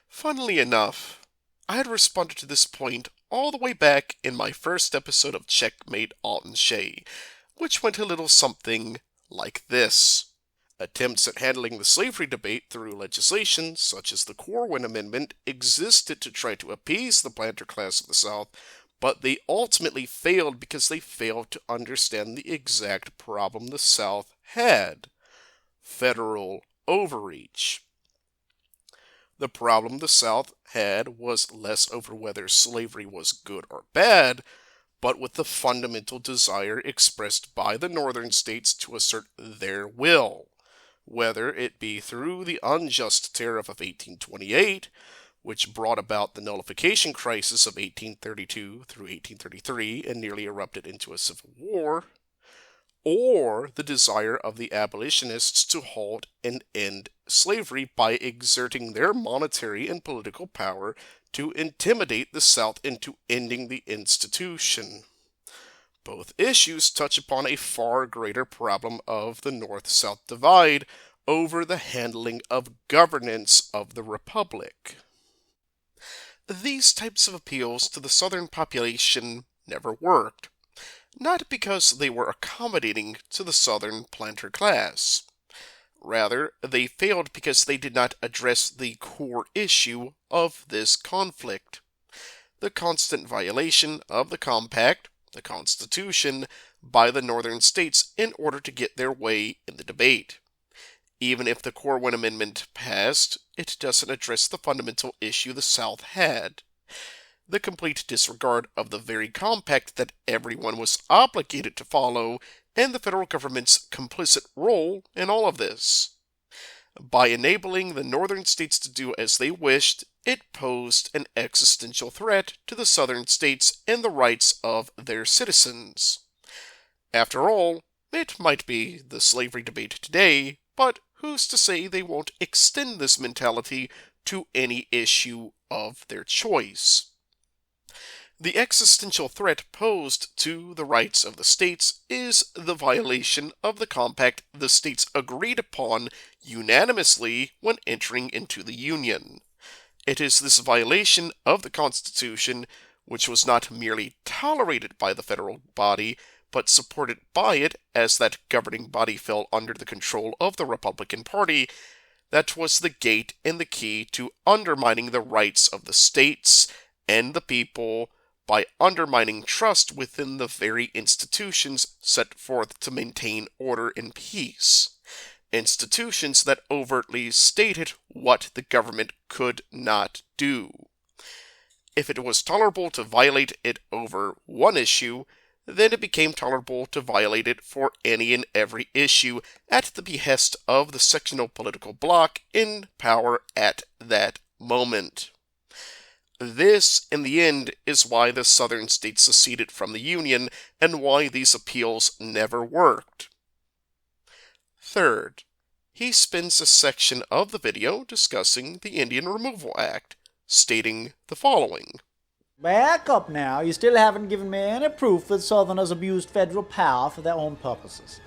Funnily enough, I had responded to this point all the way back in my first episode of Checkmate, Atun Shei, which went a little something like this. Attempts at handling the slavery debate through legislation, such as the Corwin Amendment, existed to try to appease the planter class of the South, but they ultimately failed because they failed to understand the exact problem the South had: federal overreach. The problem the South had was less over whether slavery was good or bad, but with the fundamental desire expressed by the northern states to assert their will, whether it be through the unjust tariff of 1828, which brought about the nullification crisis of 1832 through 1833 and nearly erupted into a civil war, or the desire of the abolitionists to halt and end slavery by exerting their monetary and political power to intimidate the South into ending the institution. Both issues touch upon a far greater problem of the North-South divide over the handling of governance of the Republic. These types of appeals to the Southern population never worked, not because they were accommodating to the Southern planter class. Rather, they failed because they did not address the core issue of this conflict: the constant violation of the Compact, the Constitution, by the northern states in order to get their way in the debate. Even if the Corwin Amendment passed, it doesn't address the fundamental issue the South had: the complete disregard of the very compact that everyone was obligated to follow, and the federal government's complicit role in all of this. By enabling the northern states to do as they wished, it posed an existential threat to the southern states and the rights of their citizens. After all, it might be the slavery debate today, but who's to say they won't extend this mentality to any issue of their choice? The existential threat posed to the rights of the states is the violation of the compact the states agreed upon unanimously when entering into the Union. It is this violation of the Constitution, which was not merely tolerated by the federal body, but supported by it as that governing body fell under the control of the Republican Party, that was the gate and the key to undermining the rights of the states and the people, by undermining trust within the very institutions set forth to maintain order and peace. Institutions that overtly stated what the government could not do. If it was tolerable to violate it over one issue, then it became tolerable to violate it for any and every issue at the behest of the sectional political bloc in power at that moment. This, in the end, is why the southern states seceded from the Union, and why these appeals never worked. Third, he spends a section of the video discussing the Indian Removal Act, stating the following. Back up now. You still haven't given me any proof that Southerners abused federal power for their own purposes.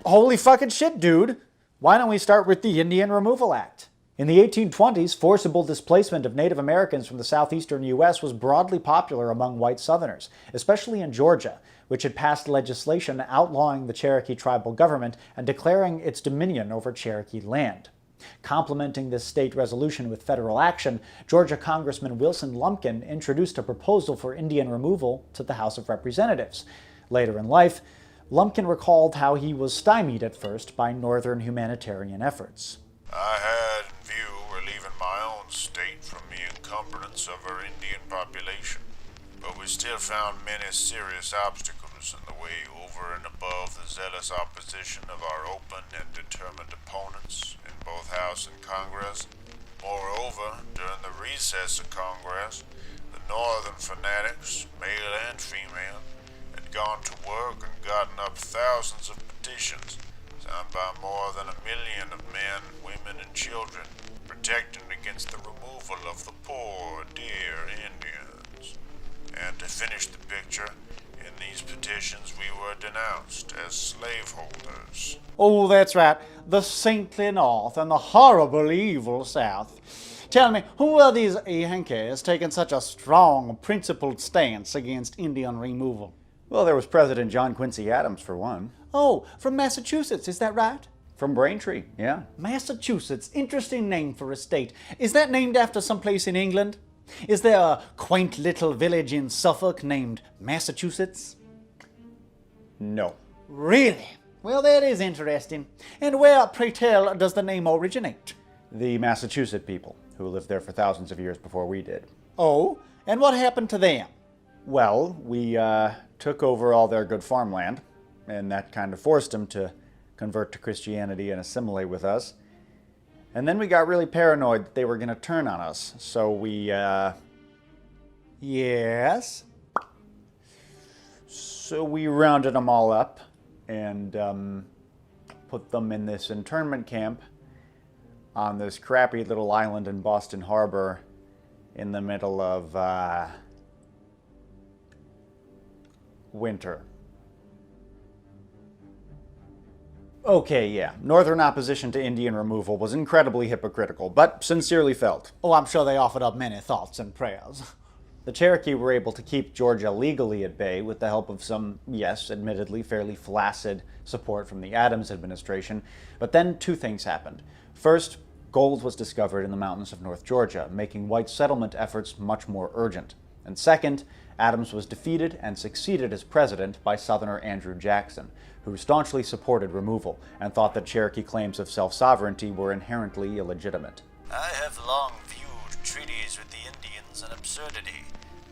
Holy fucking shit, dude! Why don't we start with the Indian Removal Act? In the 1820s, forcible displacement of Native Americans from the southeastern U.S. was broadly popular among white Southerners, especially in Georgia, which had passed legislation outlawing the Cherokee tribal government and declaring its dominion over Cherokee land. Complementing this state resolution with federal action, Georgia Congressman Wilson Lumpkin introduced a proposal for Indian removal to the House of Representatives. Later in life, Lumpkin recalled how he was stymied at first by Northern humanitarian efforts. remembrance of our Indian population. But we still found many serious obstacles in the way over and above the zealous opposition of our open and determined opponents in both House and Congress. Moreover, during the recess of Congress, the Northern fanatics, male and female, had gone to work and gotten up thousands of petitions, signed by more than 1 million of men, women, and children, protecting against the removal of the poor, dear Indians. And to finish the picture, in these petitions we were denounced as slaveholders. Oh, that's right. The saintly North and the horrible evil South. Tell me, who are these Yankees taking such a strong, principled stance against Indian removal? Well, there was President John Quincy Adams, for one. Oh, from Massachusetts, is that right? From Braintree, yeah. Massachusetts, interesting name for a state. Is that named after some place in England? Is there a quaint little village in Suffolk named Massachusetts? No. Really? Well, that is interesting. And where, pray tell, does the name originate? The Massachusetts people, who lived there for thousands of years before we did. Oh, and what happened to them? Well, we took over all their good farmland, and that kind of forced them to convert to Christianity and assimilate with us. And then we got really paranoid that they were going to turn on us, so we, Yes? So we rounded them all up and put them in this internment camp on this crappy little island in Boston Harbor in the middle of winter. Okay, yeah, Northern opposition to Indian removal was incredibly hypocritical, but sincerely felt. Oh, I'm sure they offered up many thoughts and prayers. The Cherokee were able to keep Georgia legally at bay with the help of some, yes, admittedly fairly flaccid support from the Adams administration, but then two things happened. First, gold was discovered in the mountains of North Georgia, making white settlement efforts much more urgent. And second, Adams was defeated and succeeded as president by Southerner Andrew Jackson, who staunchly supported removal and thought that Cherokee claims of self-sovereignty were inherently illegitimate. I have long viewed treaties with the Indians an absurdity,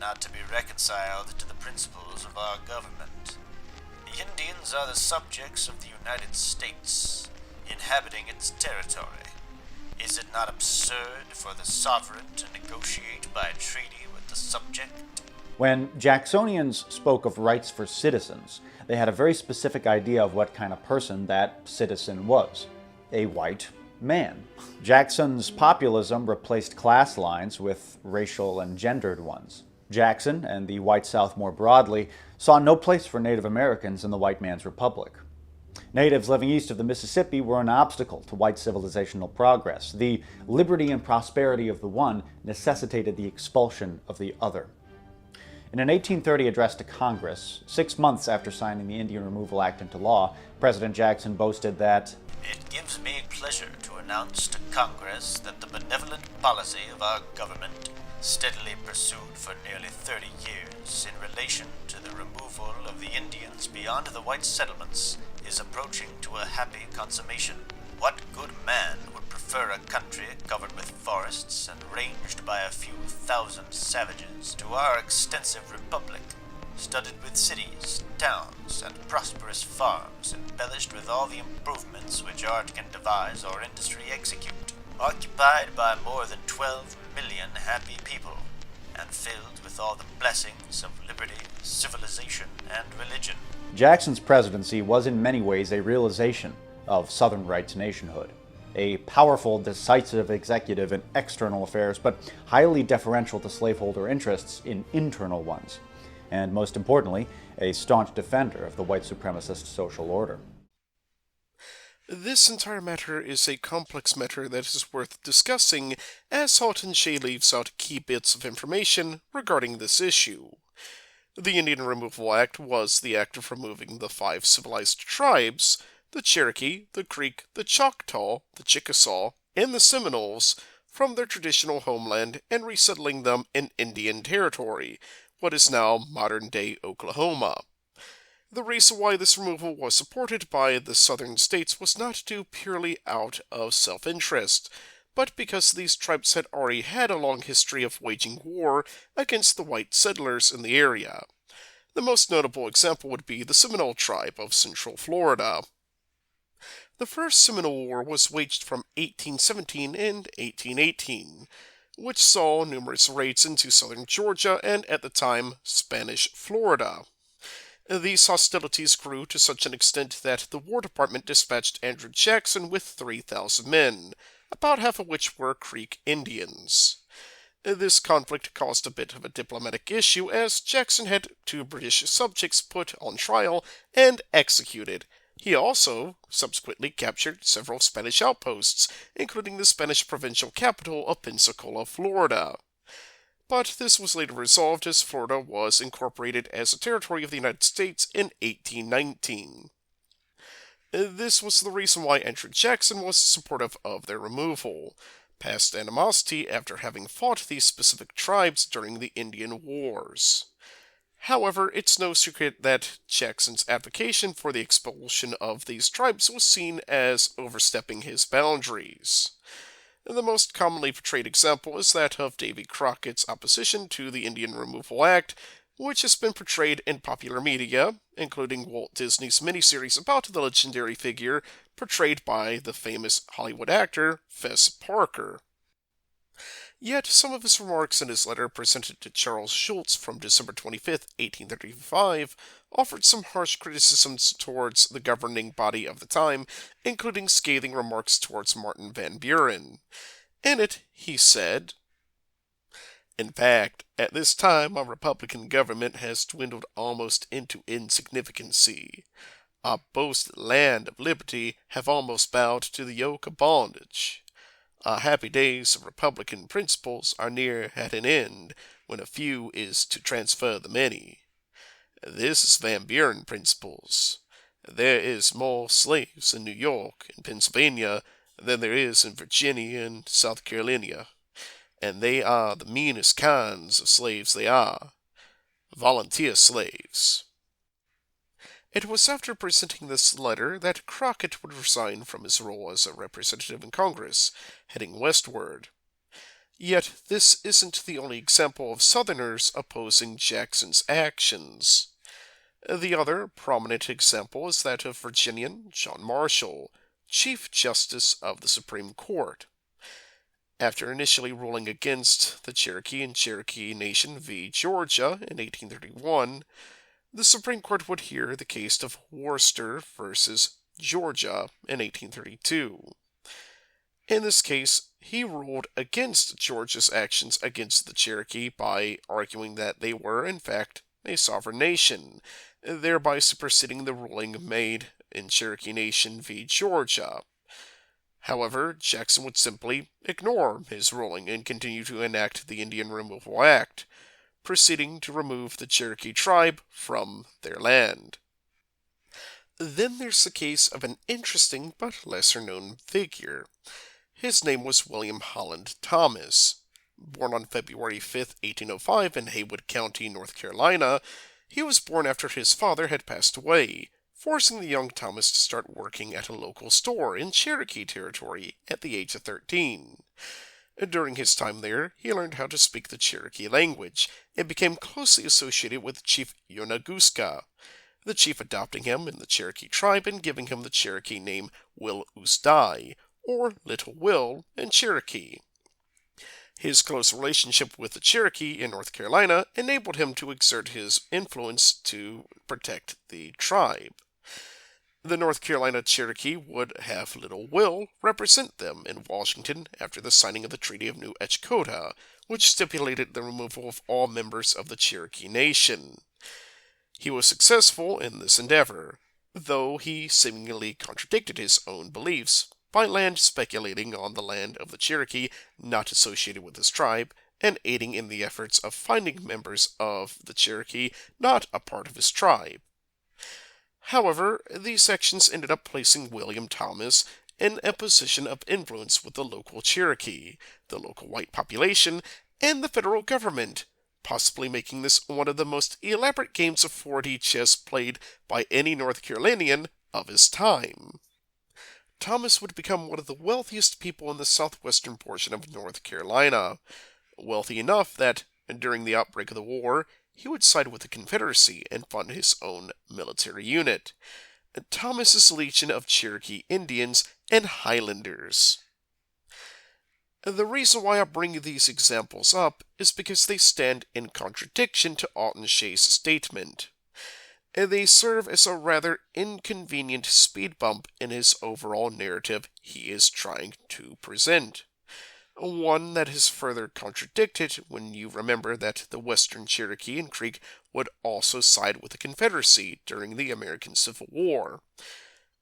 not to be reconciled to the principles of our government. The Indians are the subjects of the United States, inhabiting its territory. Is it not absurd for the sovereign to negotiate by treaty with the subject? When Jacksonians spoke of rights for citizens, they had a very specific idea of what kind of person that citizen was: a white man. Jackson's populism replaced class lines with racial and gendered ones. Jackson, and the white South more broadly, saw no place for Native Americans in the white man's republic. Natives living east of the Mississippi were an obstacle to white civilizational progress. The liberty and prosperity of the one necessitated the expulsion of the other. In an 1830 address to Congress, 6 months after signing the Indian Removal Act into law, President Jackson boasted that, "It gives me pleasure to announce to Congress that the benevolent policy of our government, steadily pursued for nearly 30 years in relation to the removal of the Indians beyond the white settlements, is approaching to a happy consummation. What good man would prefer a country covered with forests and ranged by a few thousand savages to our extensive republic, studded with cities, towns, and prosperous farms, embellished with all the improvements which art can devise or industry execute, occupied by more than 12 million happy people, and filled with all the blessings of liberty, civilization, and religion." Jackson's presidency was in many ways a realization of Southern rights nationhood. A powerful, decisive executive in external affairs, but highly deferential to slaveholder interests in internal ones. And most importantly, a staunch defender of the white supremacist social order. This entire matter is a complex matter that is worth discussing, as Atun Shei leaves out key bits of information regarding this issue. The Indian Removal Act was the act of removing the 5 civilized tribes, the Cherokee, the Creek, the Choctaw, the Chickasaw, and the Seminoles, from their traditional homeland and resettling them in Indian Territory, what is now modern-day Oklahoma. The reason why this removal was supported by the southern states was not due purely out of self-interest, but because these tribes had already had a long history of waging war against the white settlers in the area. The most notable example would be the Seminole tribe of Central Florida. The First Seminole War was waged from 1817 and 1818, which saw numerous raids into southern Georgia and, at the time, Spanish Florida. These hostilities grew to such an extent that the War Department dispatched Andrew Jackson with 3,000 men, about half of which were Creek Indians. This conflict caused a bit of a diplomatic issue, as Jackson had 2 British subjects put on trial and executed. He also subsequently captured several Spanish outposts, including the Spanish provincial capital of Pensacola, Florida. But this was later resolved as Florida was incorporated as a territory of the United States in 1819. This was the reason why Andrew Jackson was supportive of their removal, past animosity after having fought these specific tribes during the Indian Wars. However, it's no secret that Jackson's advocation for the expulsion of these tribes was seen as overstepping his boundaries. The most commonly portrayed example is that of Davy Crockett's opposition to the Indian Removal Act, which has been portrayed in popular media, including Walt Disney's miniseries about the legendary figure portrayed by the famous Hollywood actor Fess Parker. Yet some of his remarks in his letter presented to Charles Schulz from December 25, 1835, offered some harsh criticisms towards the governing body of the time, including scathing remarks towards Martin Van Buren. In it, he said, "In fact, at this time our Republican government has dwindled almost into insignificancy. Our boasted land of liberty have almost bowed to the yoke of bondage. Our happy days of Republican principles are near at an end, when a few is to transfer the many. This is Van Buren principles. There is more slaves in New York and Pennsylvania than there is in Virginia and South Carolina, and they are the meanest kinds of slaves they are, volunteer slaves." It was after presenting this letter that Crockett would resign from his role as a representative in Congress, heading westward. Yet this isn't the only example of Southerners opposing Jackson's actions. The other prominent example is that of Virginian John Marshall, Chief Justice of the Supreme Court. After initially ruling against the Cherokee and Cherokee Nation v. Georgia in 1831, the Supreme Court would hear the case of Worcester versus Georgia in 1832. In this case, he ruled against Georgia's actions against the Cherokee by arguing that they were, in fact, a sovereign nation, thereby superseding the ruling made in Cherokee Nation v. Georgia. However, Jackson would simply ignore his ruling and continue to enact the Indian Removal Act, proceeding to remove the Cherokee tribe from their land. Then there's the case of an interesting but lesser-known figure. His name was William Holland Thomas. Born on February 5, 1805 in Haywood County, North Carolina, he was born after his father had passed away, forcing the young Thomas to start working at a local store in Cherokee territory at the age of 13. During his time there, he learned how to speak the Cherokee language and became closely associated with Chief Yonaguska, the chief adopting him in the Cherokee tribe and giving him the Cherokee name Will Usdai, or Little Will, in Cherokee. His close relationship with the Cherokee in North Carolina enabled him to exert his influence to protect the tribe. The North Carolina Cherokee would have Little Will represent them in Washington after the signing of the Treaty of New Echkota, which stipulated the removal of all members of the Cherokee Nation. He was successful in this endeavor, though he seemingly contradicted his own beliefs by land speculating on the land of the Cherokee not associated with his tribe, and aiding in the efforts of finding members of the Cherokee not a part of his tribe. However, these actions ended up placing William Thomas in a position of influence with the local Cherokee, the local white population, and the federal government, possibly making this one of the most elaborate games of 4D chess played by any North Carolinian of his time. Thomas would become one of the wealthiest people in the southwestern portion of North Carolina, wealthy enough that, during the outbreak of the war, he would side with the Confederacy and fund his own military unit, Thomas's Legion of Cherokee Indians and Highlanders. The reason why I bring these examples up is because they stand in contradiction to Atun Shei's statement. They serve as a rather inconvenient speed bump in his overall narrative he is trying to present. One that is further contradicted when you remember that the Western Cherokee and Creek would also side with the Confederacy during the American Civil War.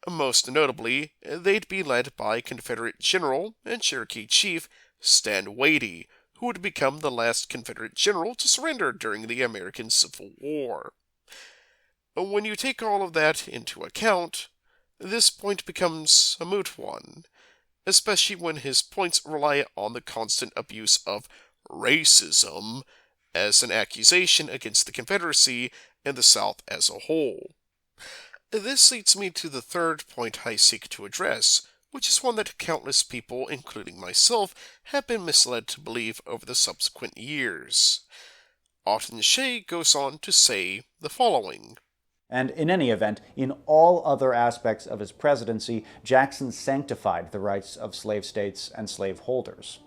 Most notably, they'd be led by Confederate General and Cherokee Chief Stan Wadey, who would become the last Confederate general to surrender during the American Civil War. When you take all of that into account, this point becomes a moot one, especially when his points rely on the constant abuse of racism as an accusation against the Confederacy and the South as a whole. This leads me to the third point I seek to address, which is one that countless people, including myself, have been misled to believe over the subsequent years. Atun Shei goes on to say the following. And in any event, in all other aspects of his presidency, Jackson sanctified the rights of slave states and slaveholders.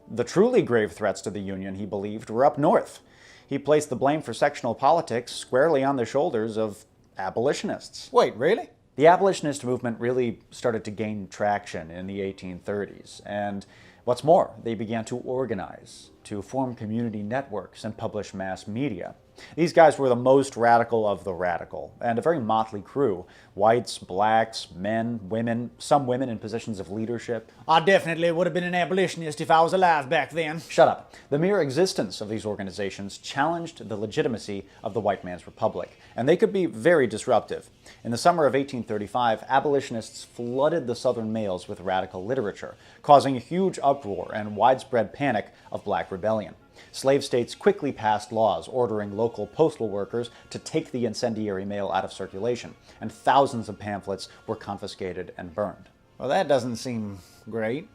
The truly grave threats to the Union, he believed, were up north. He placed the blame for sectional politics squarely on the shoulders of abolitionists. Wait, really? The abolitionist movement really started to gain traction in the 1830s, and what's more, they began to organize, to form community networks and publish mass media. These guys were the most radical of the radical, and a very motley crew. Whites, blacks, men, women, some women in positions of leadership. I definitely would have been an abolitionist if I was alive back then. Shut up. The mere existence of these organizations challenged the legitimacy of the white man's republic, and they could be very disruptive. In the summer of 1835, abolitionists flooded the Southern mails with radical literature, causing a huge uproar and widespread panic of black rebellion. Slave states quickly passed laws ordering local postal workers to take the incendiary mail out of circulation, and thousands of pamphlets were confiscated and burned. Well, that doesn't seem great,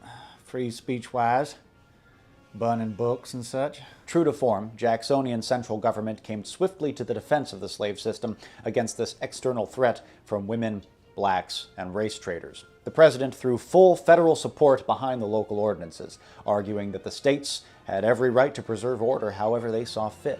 free speech-wise. Burning books and such. True to form, Jacksonian central government came swiftly to the defense of the slave system against this external threat from women, blacks, and race traders. The president threw full federal support behind the local ordinances, arguing that the states had every right to preserve order however they saw fit.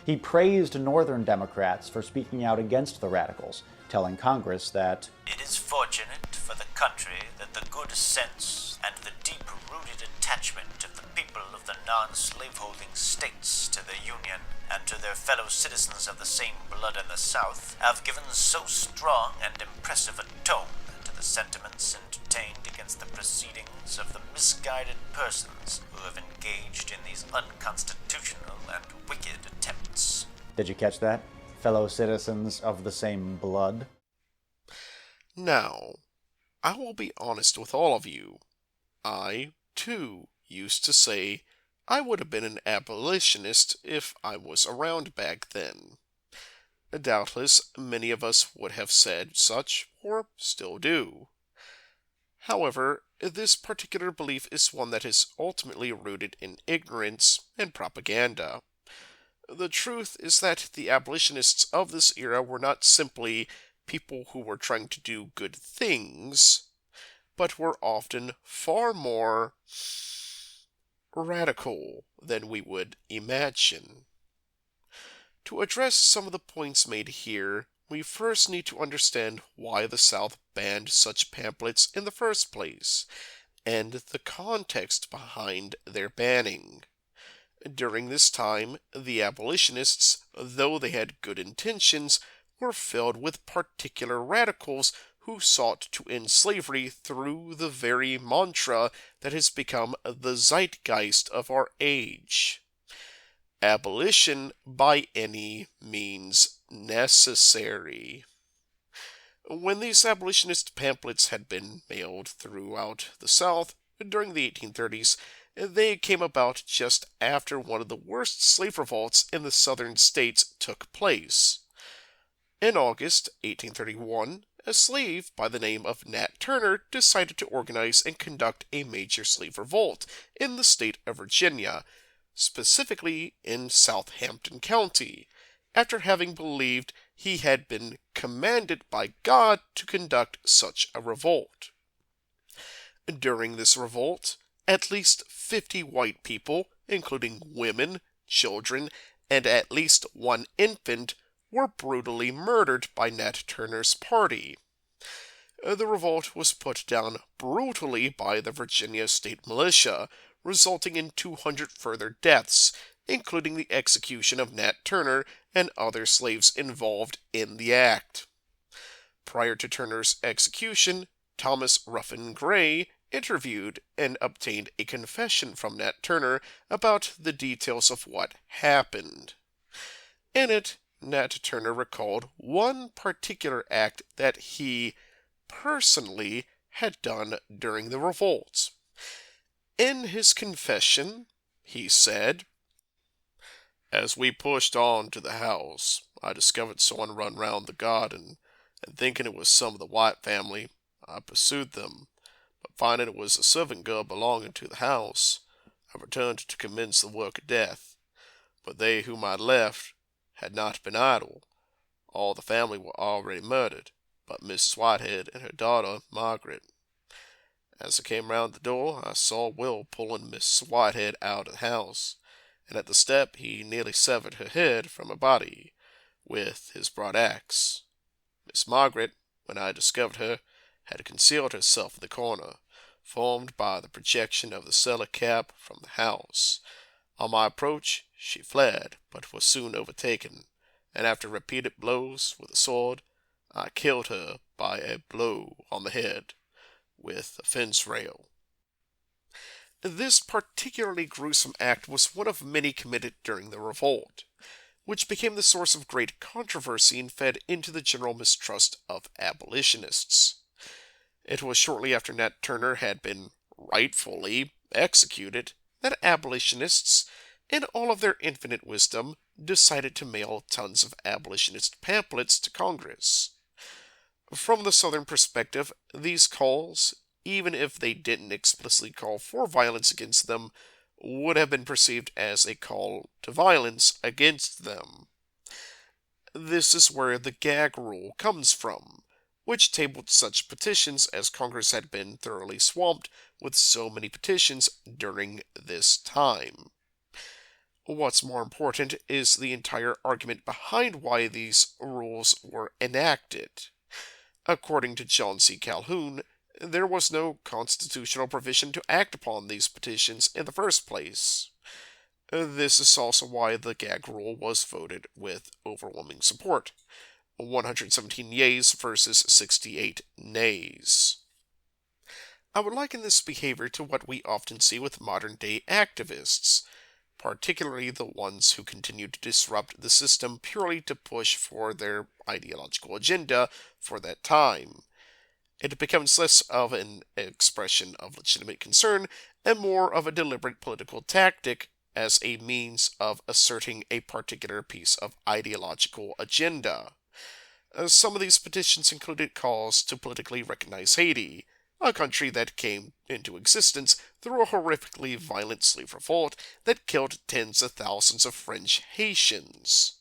He praised Northern Democrats for speaking out against the radicals, telling Congress that it is fortunate for the country that the good sense and the deep-rooted attachment of the people of the non-slaveholding states to the Union and to their fellow citizens of the same blood in the South have given so strong and impressive a tone to the sentiments entertained against the proceedings of the misguided persons who have engaged in these unconstitutional and wicked attempts. Did you catch that? Fellow citizens of the same blood? Now, I will be honest with all of you. I, too, used to say I would have been an abolitionist if I was around back then. Doubtless, many of us would have said such, or still do. However, this particular belief is one that is ultimately rooted in ignorance and propaganda. The truth is that the abolitionists of this era were not simply people who were trying to do good things, but were often far more radical than we would imagine. To address some of the points made here, we first need to understand why the South banned such pamphlets in the first place, and the context behind their banning. During this time, the abolitionists, though they had good intentions, were filled with particular radicals who sought to end slavery through the very mantra that has become the zeitgeist of our age. Abolition by any means necessary. When these abolitionist pamphlets had been mailed throughout the South during the 1830s, they came about just after one of the worst slave revolts in the southern states took place. In August 1831, a slave by the name of Nat Turner decided to organize and conduct a major slave revolt in the state of Virginia, specifically in Southampton County, after having believed he had been commanded by God to conduct such a revolt. During this revolt, at least 50 white people, including women, children, and at least one infant, were brutally murdered by Nat Turner's party. The revolt was put down brutally by the Virginia State Militia, resulting in 200 further deaths, including the execution of Nat Turner and other slaves involved in the act. Prior to Turner's execution, Thomas Ruffin Gray interviewed and obtained a confession from Nat Turner about the details of what happened. In it, Nat Turner recalled one particular act that he personally had done during the revolt. In his confession, he said, "As we pushed on to the house, I discovered someone run round the garden, and thinking it was some of the White family, I pursued them, but finding it was a servant girl belonging to the house, I returned to commence the work of death. But they whom I left had not been idle. All the family were already murdered, but Mrs. Whitehead and her daughter Margaret. As I came round the door, I saw Will pulling Mrs. Whitehead out of the house, and at the step he nearly severed her head from her body with his broad axe. Miss Margaret, when I discovered her, had concealed herself in the corner, formed by the projection of the cellar cap from the house. On my approach, she fled, but was soon overtaken, and after repeated blows with a sword, I killed her by a blow on the head with a fence rail." This particularly gruesome act was one of many committed during the revolt, which became the source of great controversy and fed into the general mistrust of abolitionists. It was shortly after Nat Turner had been rightfully executed that abolitionists, in all of their infinite wisdom, decided to mail tons of abolitionist pamphlets to Congress. From the Southern perspective, these calls, even if they didn't explicitly call for violence against them, would have been perceived as a call to violence against them. This is where the gag rule comes from, which tabled such petitions as Congress had been thoroughly swamped with so many petitions during this time. What's more important is the entire argument behind why these rules were enacted. According to John C. Calhoun, there was no constitutional provision to act upon these petitions in the first place. This is also why the gag rule was voted with overwhelming support, 117 yeas versus 68 nays. I would liken this behavior to what we often see with modern-day activists, particularly the ones who continue to disrupt the system purely to push for their ideological agenda for that time. It becomes less of an expression of legitimate concern and more of a deliberate political tactic as a means of asserting a particular piece of ideological agenda. Some of these petitions included calls to politically recognize Haiti, a country that came into existence through a horrifically violent slave revolt that killed tens of thousands of French Haitians,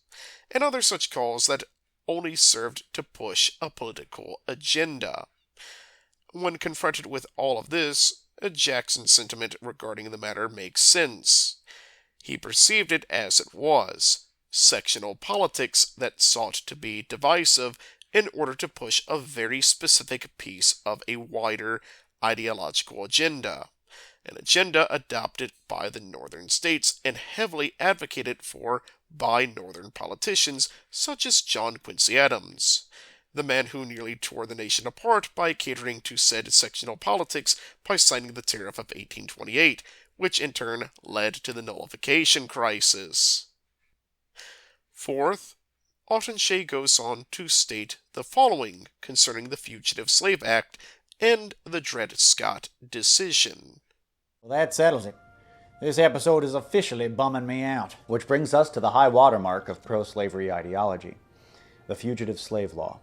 and other such calls that only served to push a political agenda. When confronted with all of this, Jackson's sentiment regarding the matter makes sense. He perceived it as it was, sectional politics that sought to be divisive in order to push a very specific piece of a wider ideological agenda, an agenda adopted by the northern states and heavily advocated for by northern politicians such as John Quincy Adams, the man who nearly tore the nation apart by catering to said sectional politics by signing the Tariff of 1828, which in turn led to the nullification crisis. Fourth, Atun Shei goes on to state the following concerning the Fugitive Slave Act and the Dred Scott decision. Well, that settles it. This episode is officially bumming me out. Which brings us to the high watermark of pro-slavery ideology, the Fugitive Slave Law.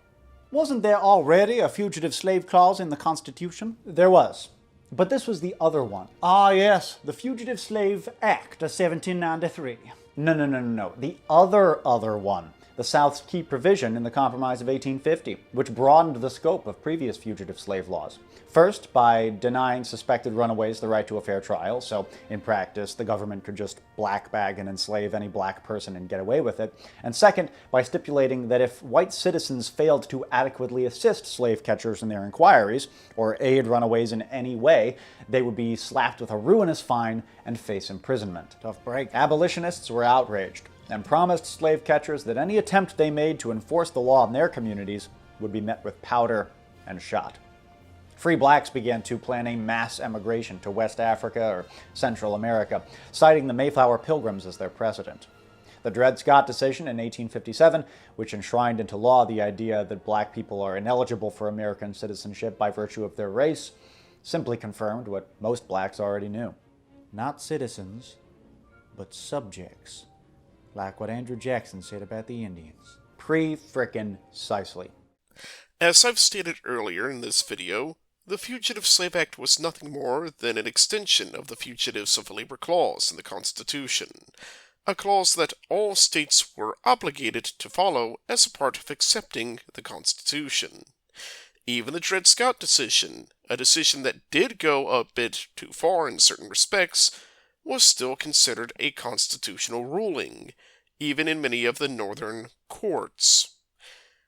Wasn't there already a fugitive slave clause in the Constitution? There was. But this was the other one. Ah, yes, the Fugitive Slave Act of 1793. No. The other one. The South's key provision in the Compromise of 1850, which broadened the scope of previous fugitive slave laws. First, by denying suspected runaways the right to a fair trial, so in practice, the government could just black bag and enslave any black person and get away with it. And second, by stipulating that if white citizens failed to adequately assist slave catchers in their inquiries, or aid runaways in any way, they would be slapped with a ruinous fine and face imprisonment. Tough break. Abolitionists were outraged and promised slave catchers that any attempt they made to enforce the law in their communities would be met with powder and shot. Free blacks began to plan a mass emigration to West Africa or Central America, citing the Mayflower Pilgrims as their precedent. The Dred Scott decision in 1857, which enshrined into law the idea that black people are ineligible for American citizenship by virtue of their race, simply confirmed what most blacks already knew. Not citizens, but subjects. Like what Andrew Jackson said about the Indians. Pre-frickin-cisely. As I've stated earlier in this video, the Fugitive Slave Act was nothing more than an extension of the Fugitive Civil Labor Clause in the Constitution, a clause that all states were obligated to follow as a part of accepting the Constitution. Even the Dred Scott decision, a decision that did go a bit too far in certain respects, was still considered a constitutional ruling, even in many of the northern courts.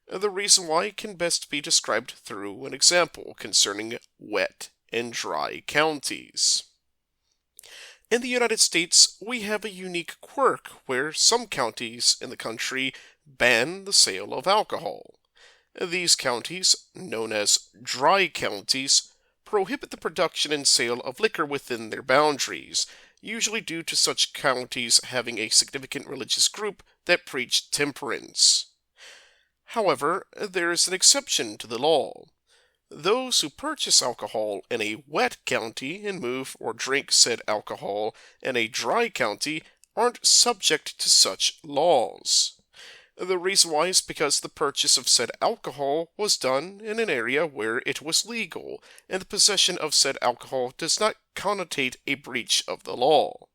The reason why can best be described through an example concerning wet and dry counties. In the United States, we have a unique quirk where some counties in the country ban the sale of alcohol. These counties, known as dry counties, prohibit the production and sale of liquor within their boundaries, usually due to such counties having a significant religious group that preach temperance. However, there is an exception to the law. Those who purchase alcohol in a wet county and move or drink said alcohol in a dry county aren't subject to such laws. The reason why is because the purchase of said alcohol was done in an area where it was legal, and the possession of said alcohol does not connotate a breach of the law.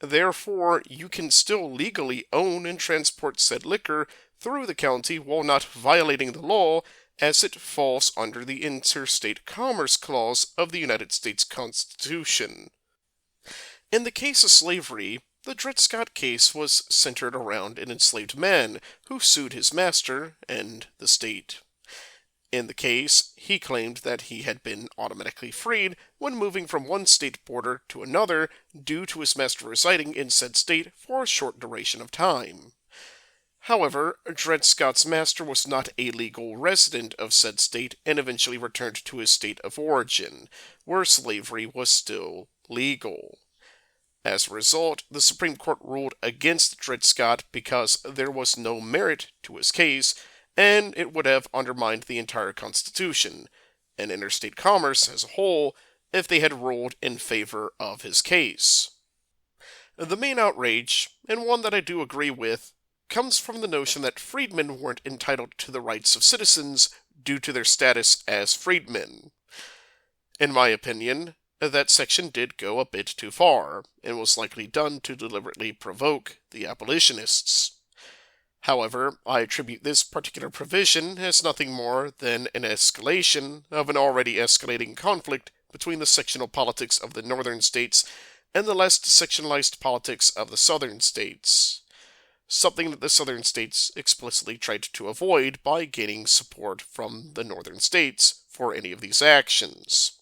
Therefore, you can still legally own and transport said liquor through the county while not violating the law, as it falls under the Interstate Commerce Clause of the United States Constitution. In the case of slavery, the Dred Scott case was centered around an enslaved man who sued his master and the state. In the case, he claimed that he had been automatically freed when moving from one state border to another due to his master residing in said state for a short duration of time. However, Dred Scott's master was not a legal resident of said state and eventually returned to his state of origin, where slavery was still legal. As a result, the Supreme Court ruled against Dred Scott because there was no merit to his case, and it would have undermined the entire Constitution, and interstate commerce as a whole, if they had ruled in favor of his case. The main outrage, and one that I do agree with, comes from the notion that freedmen weren't entitled to the rights of citizens due to their status as freedmen. In my opinion, that section did go a bit too far, and was likely done to deliberately provoke the abolitionists. However, I attribute this particular provision as nothing more than an escalation of an already escalating conflict between the sectional politics of the northern states and the less sectionalized politics of the southern states, something that the southern states explicitly tried to avoid by gaining support from the northern states for any of these actions.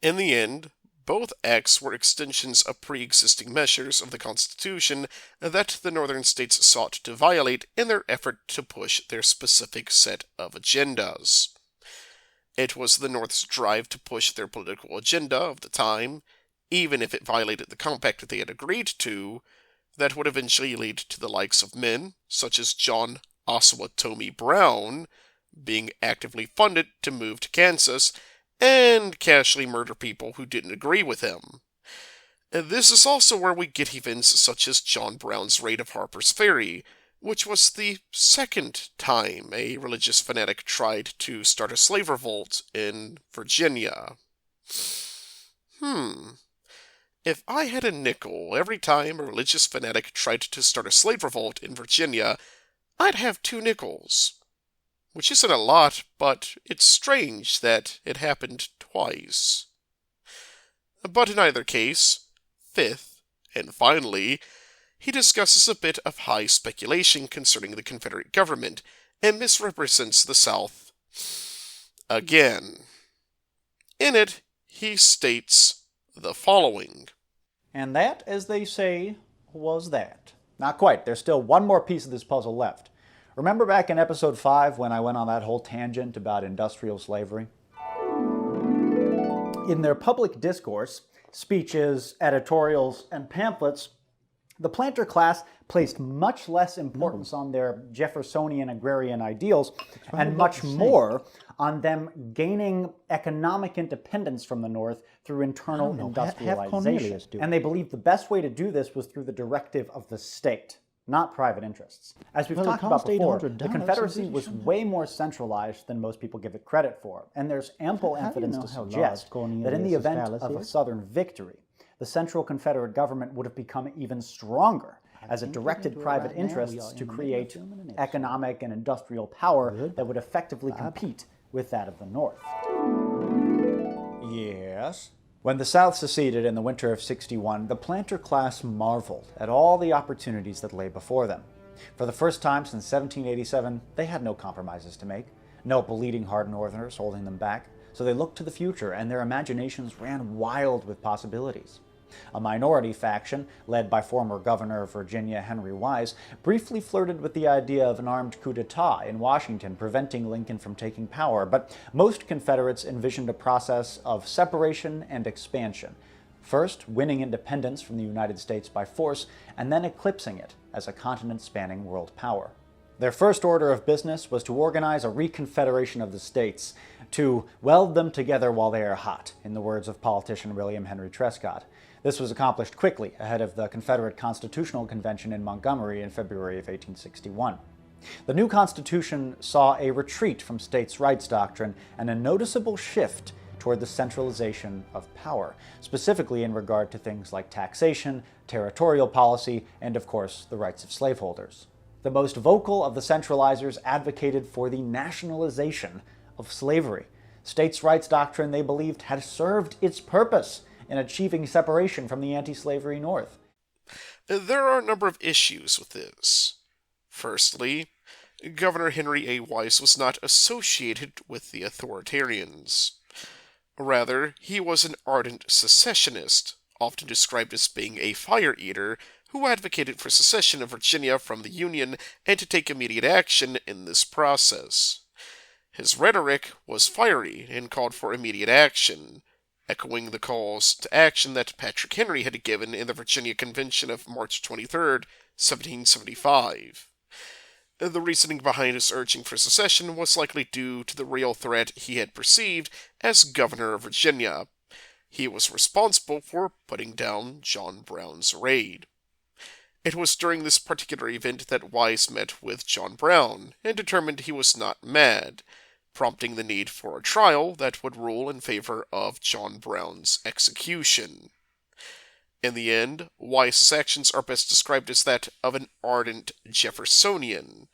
In the end, both acts were extensions of pre-existing measures of the Constitution that the northern states sought to violate in their effort to push their specific set of agendas. It was the North's drive to push their political agenda of the time, even if it violated the compact they had agreed to, that would eventually lead to the likes of men, such as John Osawatomie Brown, being actively funded to move to Kansas and casually murder people who didn't agree with him. And this is also where we get events such as John Brown's raid of Harper's Ferry, which was the second time a religious fanatic tried to start a slave revolt in Virginia. If I had a nickel every time a religious fanatic tried to start a slave revolt in Virginia, I'd have 2 nickels. Which isn't a lot, but it's strange that it happened twice. But in either case, fifth, and finally, he discusses a bit of high speculation concerning the Confederate government and misrepresents the South again. In it, he states the following. And that, as they say, was that. Not quite. There's still one more piece of this puzzle left. Remember back in episode 5 when I went on that whole tangent about industrial slavery? In their public discourse, speeches, editorials, and pamphlets, the planter class placed much less importance on their Jeffersonian agrarian ideals and much more on them gaining economic independence from the North through internal industrialization. And they believed the best way to do this was through the directive of the state, not private interests. As we've talked about before, the Confederacy was way more centralized than most people give it credit for, and there's ample evidence to suggest that in the event of a Southern victory, the central Confederate government would have become even stronger, as it directed private interests to create economic and industrial power that would effectively compete with that of the North. Yes? When the South seceded in the winter of '61, the planter class marveled at all the opportunities that lay before them. For the first time since 1787, they had no compromises to make, no bleeding heart Northerners holding them back, so they looked to the future and their imaginations ran wild with possibilities. A minority faction, led by former Governor of Virginia Henry Wise, briefly flirted with the idea of an armed coup d'etat in Washington, preventing Lincoln from taking power, but most Confederates envisioned a process of separation and expansion, first winning independence from the United States by force, and then eclipsing it as a continent-spanning world power. Their first order of business was to organize a reconfederation of the states, to weld them together while they are hot, in the words of politician William Henry Trescott. This was accomplished quickly ahead of the Confederate Constitutional Convention in Montgomery in February of 1861. The new Constitution saw a retreat from states' rights doctrine and a noticeable shift toward the centralization of power, specifically in regard to things like taxation, territorial policy, and of course, the rights of slaveholders. The most vocal of the centralizers advocated for the nationalization of slavery. States' rights doctrine, they believed, had served its purpose in achieving separation from the anti-slavery North. There are a number of issues with this. Firstly, Governor Henry A. Wise was not associated with the authoritarians. Rather, he was an ardent secessionist, often described as being a fire-eater, who advocated for secession of Virginia from the Union and to take immediate action in this process. His rhetoric was fiery and called for immediate action, echoing the calls to action that Patrick Henry had given in the Virginia Convention of March 23, 1775. The reasoning behind his urging for secession was likely due to the real threat he had perceived as governor of Virginia. He was responsible for putting down John Brown's raid. It was during this particular event that Wise met with John Brown and determined he was not mad, prompting the need for a trial that would rule in favor of John Brown's execution. In the end, Wise's actions are best described as that of an ardent Jeffersonian,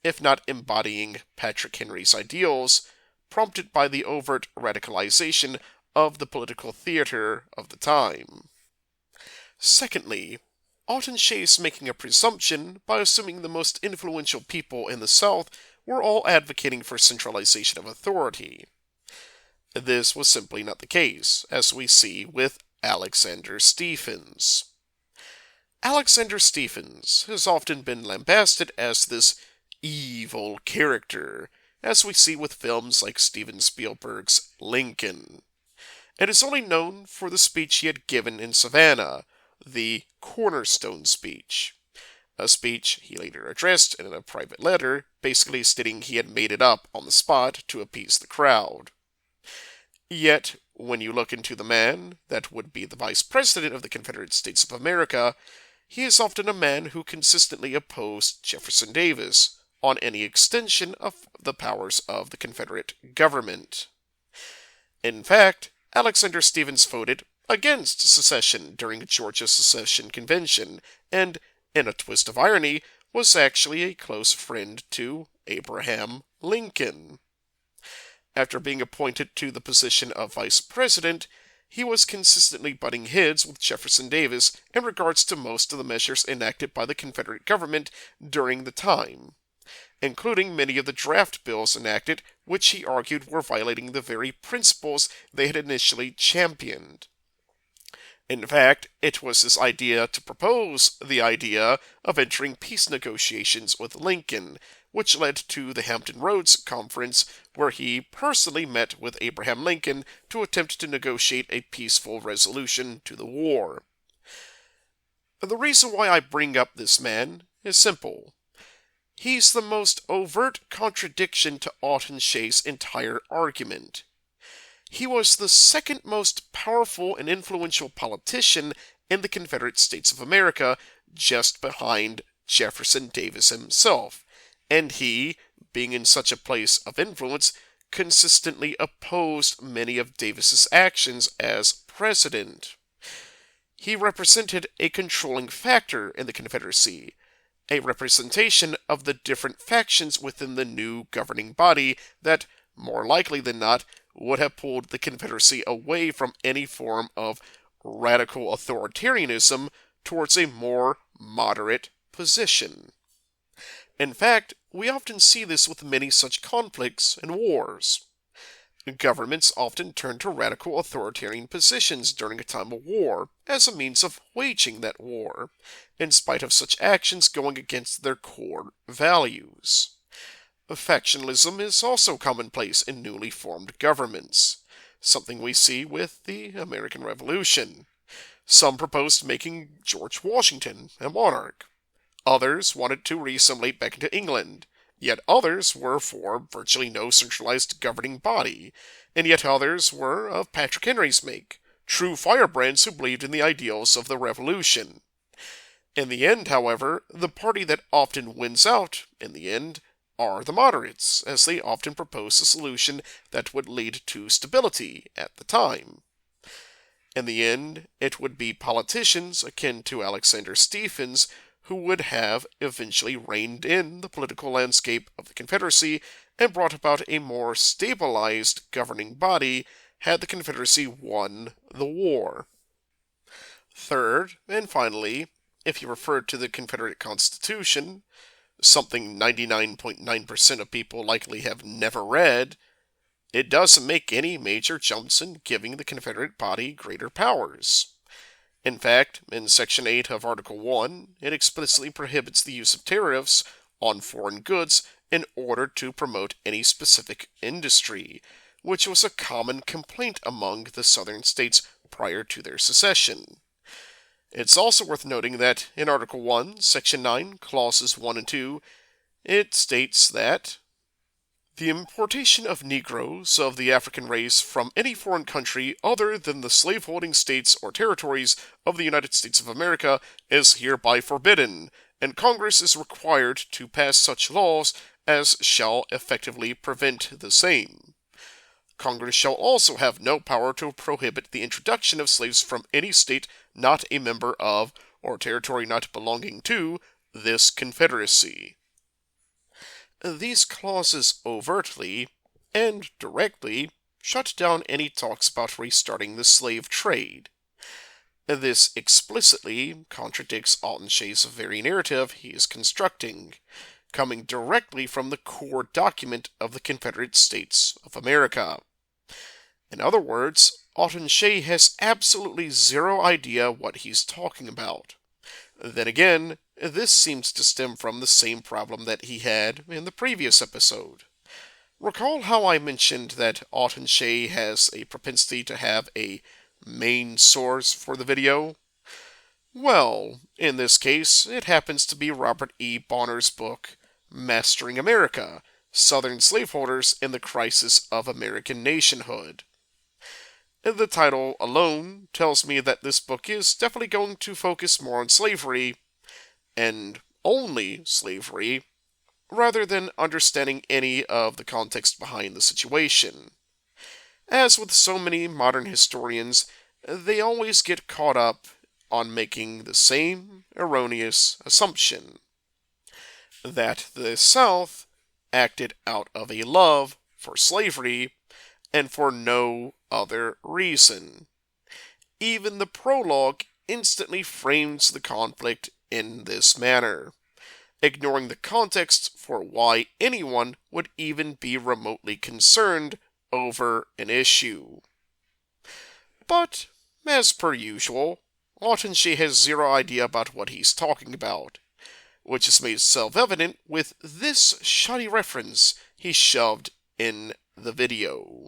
if not embodying Patrick Henry's ideals, prompted by the overt radicalization of the political theater of the time. Secondly, Atun Shei is making a presumption by assuming the most influential people in the South were all advocating for centralization of authority. This was simply not the case, as we see with Alexander Stephens. Alexander Stephens has often been lambasted as this evil character, as we see with films like Steven Spielberg's Lincoln, and is only known for the speech he had given in Savannah, the Cornerstone Speech, a speech he later addressed in a private letter, basically stating he had made it up on the spot to appease the crowd. Yet, when you look into the man that would be the Vice President of the Confederate States of America, he is often a man who consistently opposed Jefferson Davis on any extension of the powers of the Confederate government. In fact, Alexander Stephens voted against secession during Georgia's secession convention, and, in a twist of irony, was actually a close friend to Abraham Lincoln. After being appointed to the position of vice president, he was consistently butting heads with Jefferson Davis in regards to most of the measures enacted by the Confederate government during the time, including many of the draft bills enacted, which he argued were violating the very principles they had initially championed. In fact, it was his idea to propose the idea of entering peace negotiations with Lincoln, which led to the Hampton Roads Conference, where he personally met with Abraham Lincoln to attempt to negotiate a peaceful resolution to the war. The reason why I bring up this man is simple. He's the most overt contradiction to Atun Shei's entire argument. He was the second most powerful and influential politician in the Confederate States of America, just behind Jefferson Davis himself, and he, being in such a place of influence, consistently opposed many of Davis's actions as president. He represented a controlling factor in the Confederacy, a representation of the different factions within the new governing body that, more likely than not, would have pulled the Confederacy away from any form of radical authoritarianism towards a more moderate position. In fact, we often see this with many such conflicts and wars. Governments often turn to radical authoritarian positions during a time of war as a means of waging that war, in spite of such actions going against their core values. Factionalism is also commonplace in newly formed governments, something we see with the American Revolution. Some proposed making George Washington a monarch. Others wanted to reassimilate back into England. Yet others were for virtually no centralized governing body, and yet others were of Patrick Henry's make, true firebrands who believed in the ideals of the Revolution. In the end, however, the party that often wins out, in the end, are the moderates, as they often propose a solution that would lead to stability at the time. In the end, it would be politicians akin to Alexander Stephens who would have eventually reined in the political landscape of the Confederacy and brought about a more stabilized governing body had the Confederacy won the war. Third, and finally, if you refer to the Confederate Constitution, something 99.9% of people likely have never read, it doesn't make any major jumps in giving the Confederate body greater powers. In fact, in Section 8 of Article 1, it explicitly prohibits the use of tariffs on foreign goods in order to promote any specific industry, which was a common complaint among the southern states prior to their secession. It's also worth noting that in Article 1, Section 9, Clauses 1 and 2, it states that the importation of Negroes of the African race from any foreign country other than the slaveholding states or territories of the United States of America is hereby forbidden, and Congress is required to pass such laws as shall effectively prevent the same. Congress shall also have no power to prohibit the introduction of slaves from any state not a member of, or territory not belonging to, this Confederacy. These clauses overtly and directly shut down any talks about restarting the slave trade. This explicitly contradicts Atun Shei's very narrative he is constructing, coming directly from the core document of the Confederate States of America. In other words, Atun Shei has absolutely zero idea what he's talking about. Then again, this seems to stem from the same problem that he had in the previous episode. Recall how I mentioned that Atun Shei has a propensity to have a main source for the video? Well, in this case, it happens to be Robert E. Bonner's book, Mastering America, Southern Slaveholders in the Crisis of American Nationhood. The title alone tells me that this book is definitely going to focus more on slavery, and only slavery, rather than understanding any of the context behind the situation. As with so many modern historians, they always get caught up on making the same erroneous assumption that the South acted out of a love for slavery and for no other reason. Even the prologue instantly frames the conflict in this manner, ignoring the context for why anyone would even be remotely concerned over an issue. But, as per usual, Atun Shei has zero idea about what he's talking about, which is made self-evident with this shoddy reference he shoved in the video.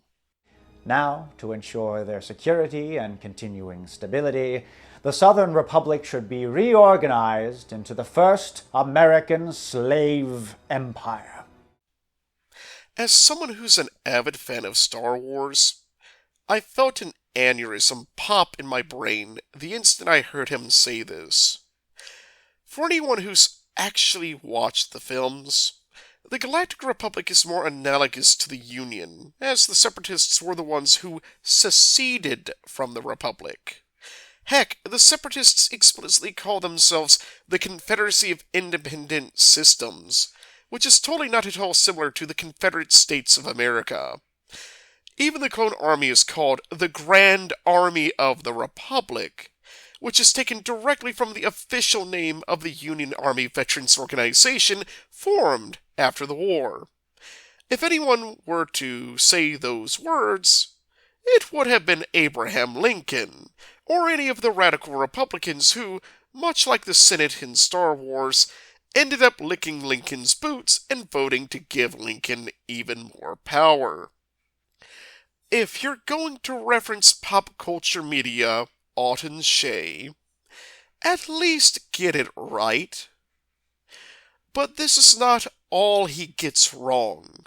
Now, to ensure their security and continuing stability, the Southern Republic should be reorganized into the first American slave empire. As someone who's an avid fan of Star Wars, I felt an aneurysm pop in my brain the instant I heard him say this. For anyone who's actually watched the films, the Galactic Republic is more analogous to the Union, as the Separatists were the ones who seceded from the Republic. Heck, the Separatists explicitly call themselves the Confederacy of Independent Systems, which is totally not at all similar to the Confederate States of America. Even the Clone Army is called the Grand Army of the Republic, which is taken directly from the official name of the Union Army Veterans Organization formed after the war. If anyone were to say those words, it would have been Abraham Lincoln, or any of the radical Republicans who, much like the Senate in Star Wars, ended up licking Lincoln's boots and voting to give Lincoln even more power. If you're going to reference pop culture media, Atun Shei, at least get it right. But this is not all he gets wrong.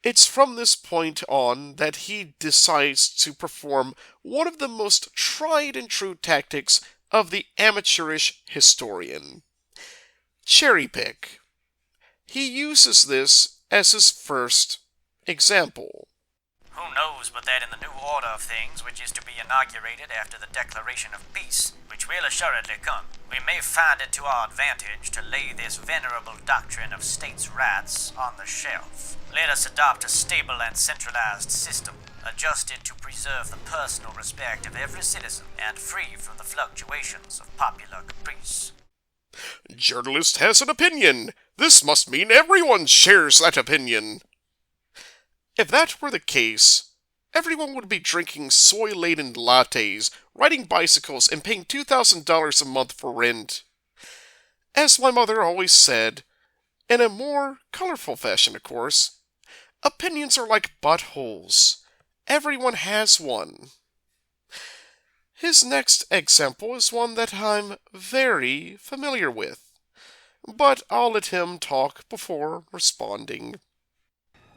It's from this point on that he decides to perform one of the most tried and true tactics of the amateurish historian. Cherry pick. He uses this as his first example. Who knows but that in the new order of things, which is to be inaugurated after the declaration of peace, which will assuredly come, we may find it to our advantage to lay this venerable doctrine of states' rights on the shelf. Let us adopt a stable and centralized system, adjusted to preserve the personal respect of every citizen and free from the fluctuations of popular caprice. Journalist has an opinion. This must mean everyone shares that opinion. If that were the case, everyone would be drinking soy-laden lattes, riding bicycles, and paying $2,000 a month for rent. As my mother always said, in a more colorful fashion, of course, opinions are like buttholes. Everyone has one. His next example is one that I'm very familiar with, but I'll let him talk before responding.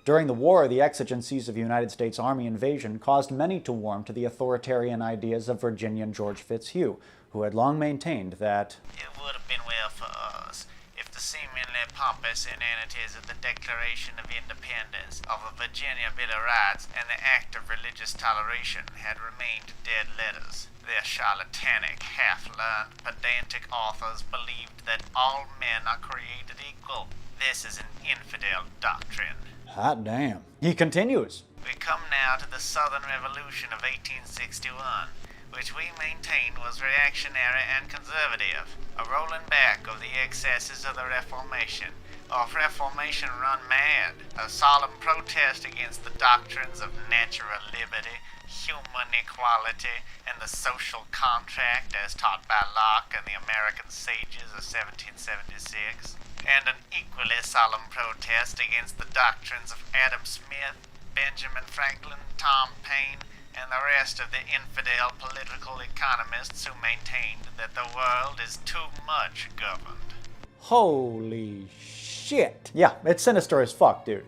During the war, the exigencies of United States Army invasion caused many to warm to the authoritarian ideas of Virginian George Fitzhugh, who had long maintained that It would have been well for us if the seemingly pompous inanities of the Declaration of Independence, of the Virginia Bill of Rights, and the Act of Religious Toleration had remained dead letters. Their charlatanic, half-learned, pedantic authors believed that all men are created equal. This is an infidel doctrine. hot damn. He continues. We come now to the Southern Revolution of 1861, which we maintained was reactionary and conservative, a rolling back of the excesses of the Reformation, of Reformation run mad, a solemn protest against the doctrines of natural liberty, human equality, and the social contract as taught by Locke and the American sages of 1776, and an equally solemn protest against the doctrines of Adam Smith, Benjamin Franklin, Tom Paine, and the rest of the infidel political economists who maintained that the world is too much governed. Holy shit. Yeah, it's sinister as fuck, dude.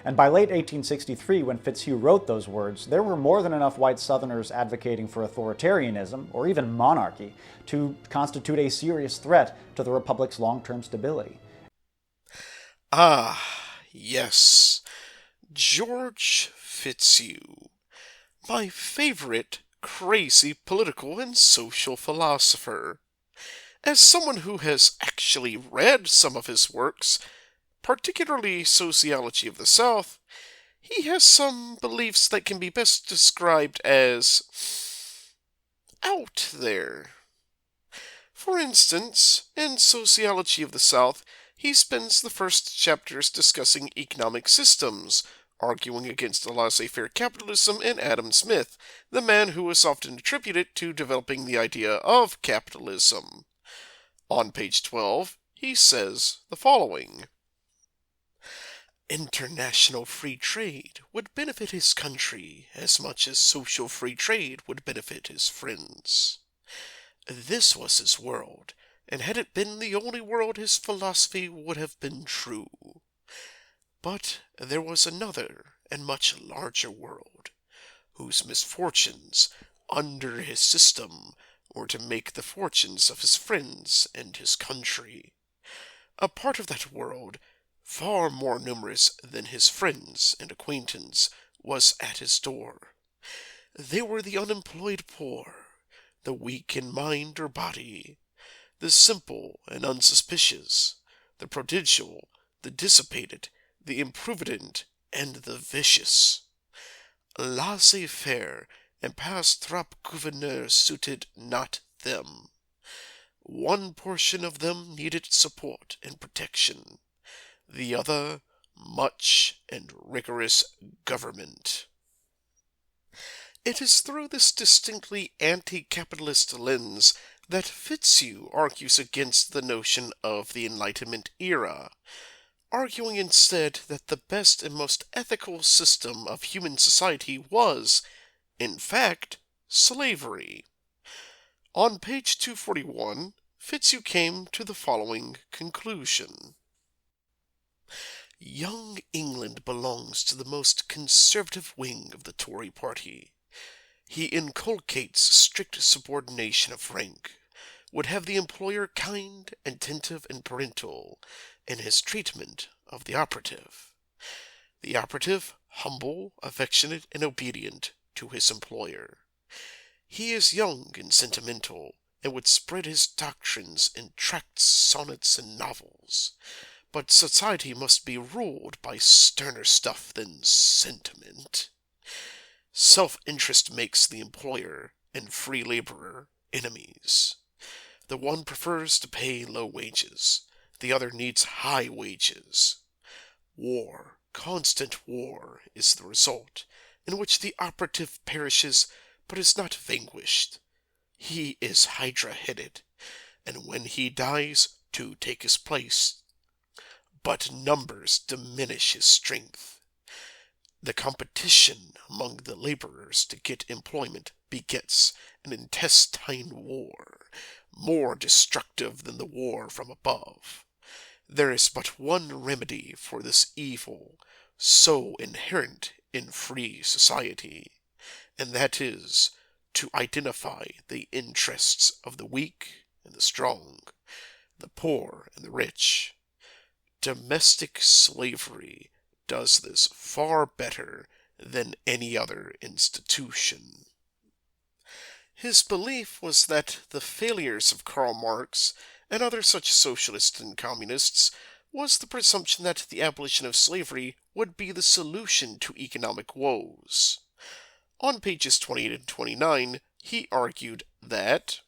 And by late 1863, when Fitzhugh wrote those words, there were more than enough white Southerners advocating for authoritarianism, or even monarchy, to constitute a serious threat to the Republic's long-term stability. Ah, yes. George Fitzhugh. My favorite crazy political and social philosopher. As someone who has actually read some of his works, particularly Sociology of the South, he has some beliefs that can be best described as out there. For instance, in Sociology of the South, he spends the first chapters discussing economic systems, arguing against the laissez-faire capitalism in Adam Smith, the man who is often attributed to developing the idea of capitalism. On page 12, he says the following: International free trade would benefit his country as much as social free trade would benefit his friends. This was his world, and had it been the only world, his philosophy would have been true. But there was another and much larger world, whose misfortunes under his system were to make the fortunes of his friends and his country. A part of that world, far more numerous than his friends and acquaintance, was at his door. They were the unemployed poor, the weak in mind or body, the simple and unsuspicious, the prodigal, the dissipated, the improvident, and the vicious. Laissez-faire and passe-trape gouverneur suited not them. One portion of them needed support and protection, the other much and rigorous government. It is through this distinctly anti-capitalist lens that Fitzhugh argues against the notion of the Enlightenment era, arguing instead that the best and most ethical system of human society was, in fact, slavery. On page 241, Fitzhugh came to the following conclusion. Young England belongs to the most conservative wing of the Tory party. He inculcates strict subordination of rank, would have the employer kind, attentive, and parental in his treatment of the operative humble, affectionate, and obedient to his employer. He is young and sentimental, and would spread his doctrines in tracts, sonnets, and novels. But society must be ruled by sterner stuff than sentiment. Self-interest makes the employer and free laborer enemies. The one prefers to pay low wages, the other needs high wages. War, constant war, is the result, in which the operative perishes but is not vanquished. He is hydra-headed, and when he dies, two take his place. But numbers diminish his strength. The competition among the laborers to get employment begets an intestine war, more destructive than the war from above. There is but one remedy for this evil, so inherent in free society, and that is to identify the interests of the weak and the strong, the poor and the rich. Domestic slavery does this far better than any other institution. His belief was that the failures of Karl Marx and other such socialists and communists was the presumption that the abolition of slavery would be the solution to economic woes. On pages 28 and 29, he argued that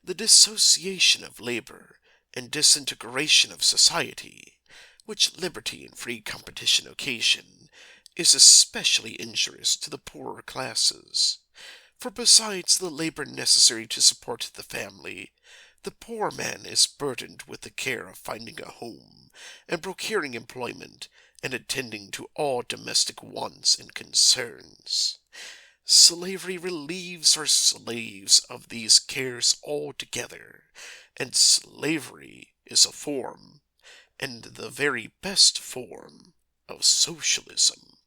the dissociation of labor and disintegration of society, which liberty and free competition occasion, is especially injurious to the poorer classes. For besides the labor necessary to support the family, the poor man is burdened with the care of finding a home, and procuring employment, and attending to all domestic wants and concerns. Slavery relieves our slaves of these cares altogether, and slavery is a form, and the very best form, of socialism.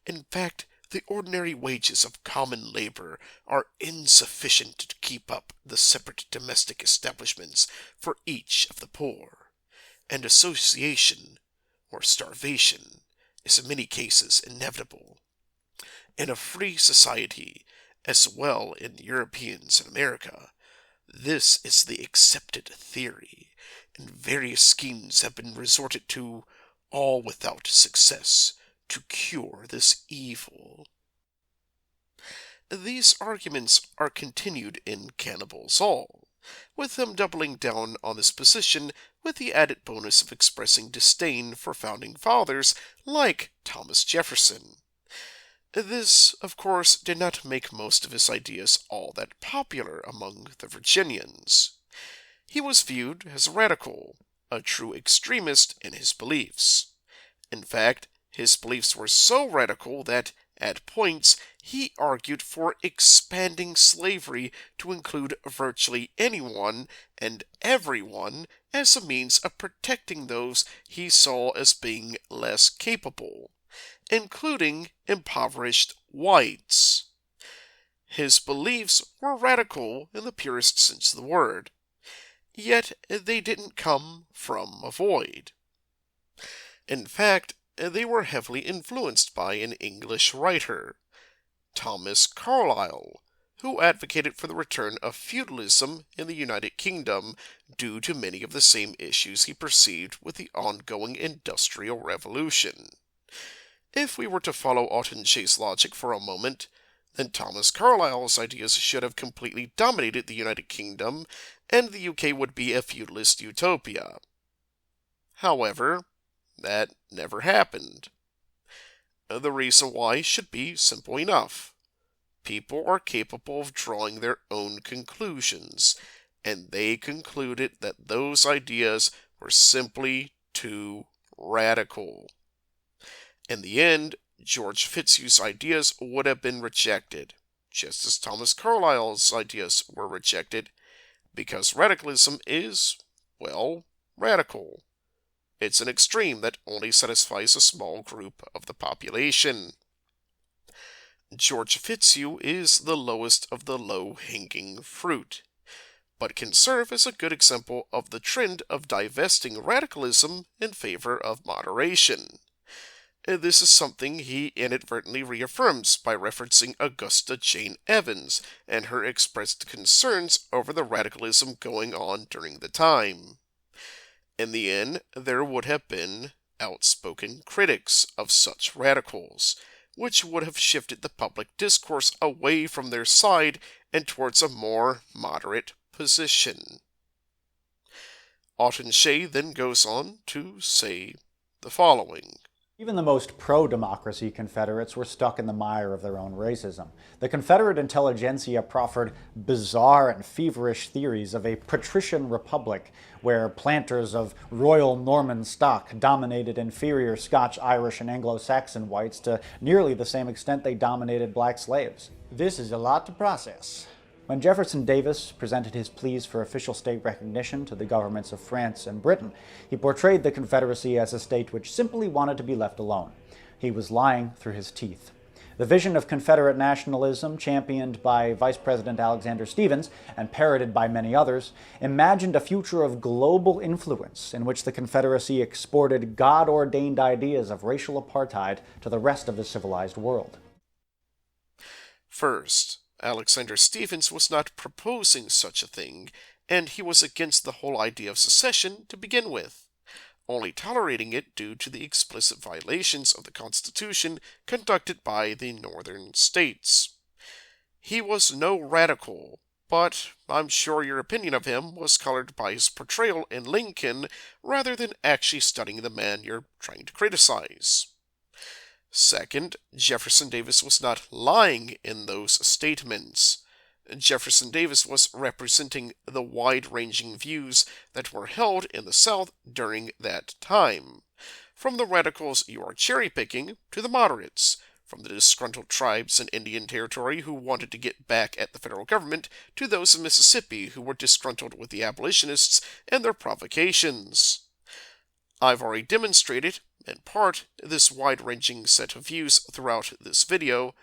In fact, the ordinary wages of common labor are insufficient to keep up the separate domestic establishments for each of the poor, and association, or starvation, is in many cases inevitable. In a free society, as well in Europeans and America, this is the accepted theory, and various schemes have been resorted to, all without success, to cure this evil. These arguments are continued in Cannibals All, with them doubling down on this position with the added bonus of expressing disdain for founding fathers like Thomas Jefferson. This, of course, did not make most of his ideas all that popular among the Virginians. He was viewed as a radical, a true extremist in his beliefs. In fact, his beliefs were so radical that, at points, he argued for expanding slavery to include virtually anyone and everyone as a means of protecting those he saw as being less capable, including impoverished whites. His beliefs were radical in the purest sense of the word, yet they didn't come from a void. In fact, they were heavily influenced by an English writer, Thomas Carlyle, who advocated for the return of feudalism in the United Kingdom due to many of the same issues he perceived with the ongoing Industrial Revolution. If we were to follow Atun Shei's logic for a moment, then Thomas Carlyle's ideas should have completely dominated the United Kingdom, and the UK would be a feudalist utopia. However, that never happened. The reason why should be simple enough. People are capable of drawing their own conclusions, and they concluded that those ideas were simply too radical. In the end, George Fitzhugh's ideas would have been rejected, just as Thomas Carlyle's ideas were rejected, because radicalism is, well, radical. It's an extreme that only satisfies a small group of the population. George Fitzhugh is the lowest of the low-hanging fruit, but can serve as a good example of the trend of divesting radicalism in favor of moderation. This is something he inadvertently reaffirms by referencing Augusta Jane Evans and her expressed concerns over the radicalism going on during the time. In the end, there would have been outspoken critics of such radicals, which would have shifted the public discourse away from their side and towards a more moderate position. Atun Shei then goes on to say the following. Even the most pro-democracy Confederates were stuck in the mire of their own racism. The Confederate intelligentsia proffered bizarre and feverish theories of a patrician republic where planters of royal Norman stock dominated inferior Scotch, Irish, and Anglo-Saxon whites to nearly the same extent they dominated black slaves. This is a lot to process. When Jefferson Davis presented his pleas for official state recognition to the governments of France and Britain, he portrayed the Confederacy as a state which simply wanted to be left alone. He was lying through his teeth. The vision of Confederate nationalism, championed by Vice President Alexander Stephens and parroted by many others, imagined a future of global influence in which the Confederacy exported God-ordained ideas of racial apartheid to the rest of the civilized world. First, Alexander Stephens was not proposing such a thing, and he was against the whole idea of secession to begin with, only tolerating it due to the explicit violations of the Constitution conducted by the northern states. He was no radical, but I'm sure your opinion of him was colored by his portrayal in Lincoln rather than actually studying the man you're trying to criticize. Second, Jefferson Davis was not lying in those statements. Jefferson Davis was representing the wide-ranging views that were held in the South during that time, from the radicals you are cherry-picking to the moderates, from the disgruntled tribes in Indian Territory who wanted to get back at the federal government to those in Mississippi who were disgruntled with the abolitionists and their provocations. I've already demonstrated, part this wide-ranging set of views throughout this video,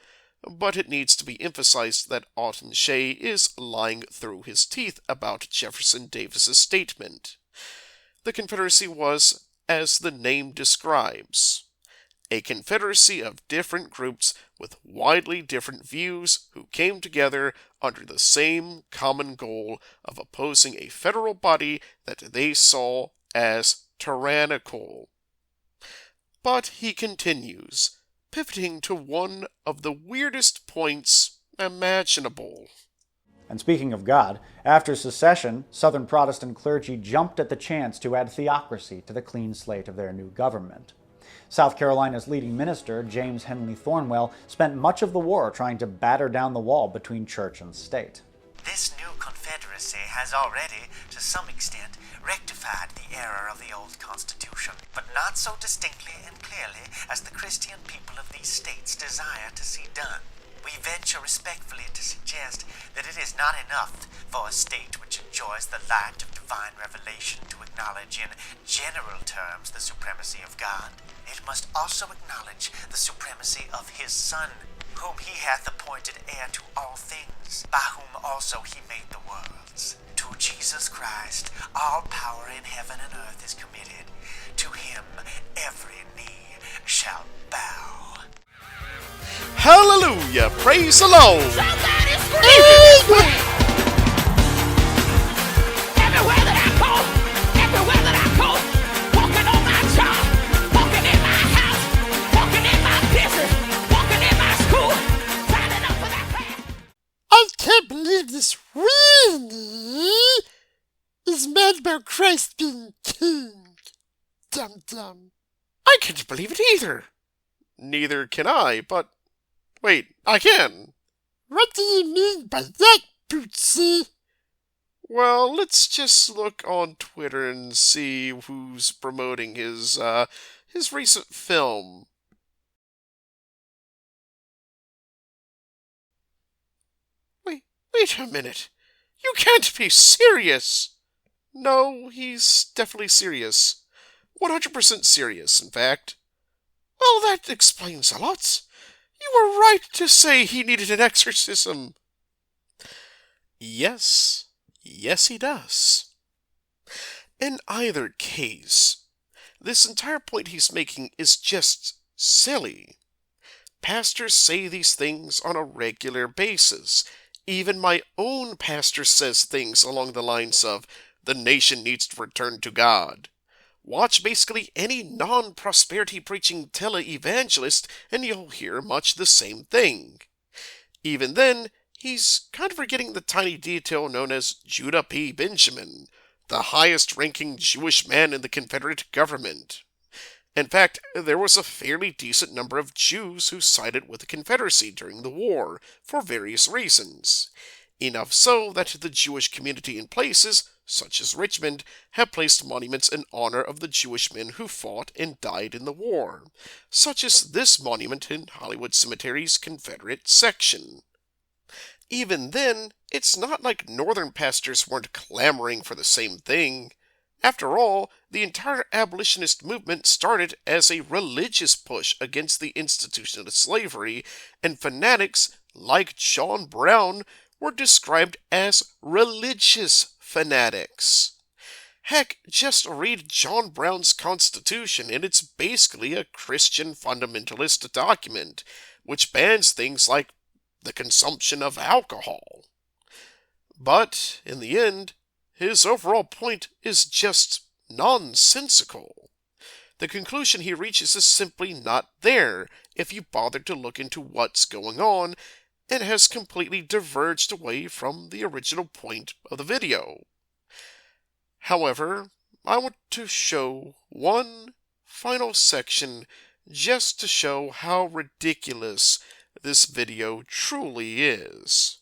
but it needs to be emphasized that Atun Shei is lying through his teeth about Jefferson Davis's statement. The Confederacy was, as the name describes, a confederacy of different groups with widely different views who came together under the same common goal of opposing a federal body that they saw as tyrannical. But he continues, pivoting to one of the weirdest points imaginable. And speaking of God, after secession, Southern Protestant clergy jumped at the chance to add theocracy to the clean slate of their new government. South Carolina's leading minister, James Henley Thornwell, spent much of the war trying to batter down the wall between church and state. This new confederacy has already, to some extent, rectified the error of the old Constitution, but not so distinctly and clearly as the Christian people of these states desire to see done. We venture respectfully to suggest that it is not enough for a state which enjoys the light of divine revelation to acknowledge in general terms the supremacy of God. It must also acknowledge the supremacy of his Son, whom he hath appointed heir to all things, by whom also he made the worlds. To Jesus Christ all power in heaven and earth is committed. To him every knee shall bow. Hallelujah! Praise the Lord! Somebody scream! Everywhere that I go, walking on my job, walking in my house, walking in my business, walking in my school, signing up for that class. I can't believe this really is mad about Christ being king. Dum dum. I can't believe it either. Neither can I, but wait, I can. What do you mean by that, Bootsy? Well, let's just look on Twitter and see who's promoting his recent film. Wait a minute. You can't be serious. No, he's definitely serious. 100% serious, in fact. Well, that explains a lot. You were right to say he needed an exorcism. Yes, he does. In either case, this entire point he's making is just silly. Pastors say these things on a regular basis. Even my own pastor says things along the lines of, the nation needs to return to God. Watch basically any non-prosperity preaching tele-evangelist and you'll hear much the same thing. Even then, he's kind of forgetting the tiny detail known as Judah P. Benjamin, the highest-ranking Jewish man in the Confederate government. In fact, there was a fairly decent number of Jews who sided with the Confederacy during the war, for various reasons. Enough so that the Jewish community in places, such as Richmond, have placed monuments in honor of the Jewish men who fought and died in the war, such as this monument in Hollywood Cemetery's Confederate section. Even then, it's not like Northern pastors weren't clamoring for the same thing. After all, the entire abolitionist movement started as a religious push against the institution of slavery, and fanatics like John Brown were described as religious fanatics. Heck, just read John Brown's Constitution, and it's basically a Christian fundamentalist document, which bans things like the consumption of alcohol. But, in the end, his overall point is just nonsensical. The conclusion he reaches is simply not there if you bother to look into what's going on, and has completely diverged away from the original point of the video. However, I want to show one final section just to show how ridiculous this video truly is.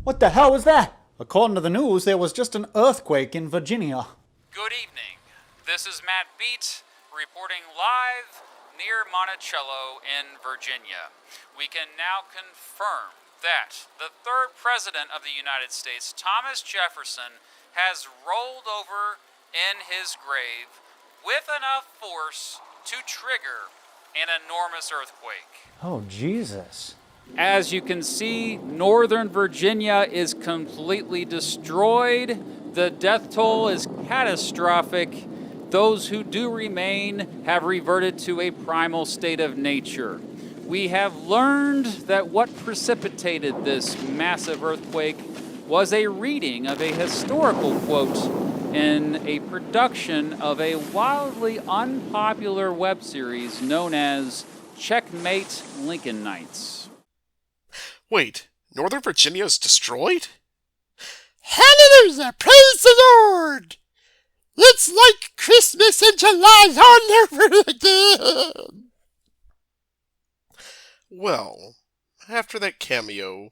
What the hell was that? According to the news, there was just an earthquake in Virginia. Good evening. This is Matt Beat reporting live near Monticello in Virginia. We can now confirm that the third president of the United States, Thomas Jefferson, has rolled over in his grave with enough force to trigger an enormous earthquake. Oh, Jesus. As you can see, Northern Virginia is completely destroyed. The death toll is catastrophic. Those who do remain have reverted to a primal state of nature. We have learned that what precipitated this massive earthquake was a reading of a historical quote in a production of a wildly unpopular web series known as Checkmate Lincolnites. Wait, Northern Virginia is destroyed? Hallelujah! Praise the Lord! It's like Christmas in July all over again! Well, after that cameo,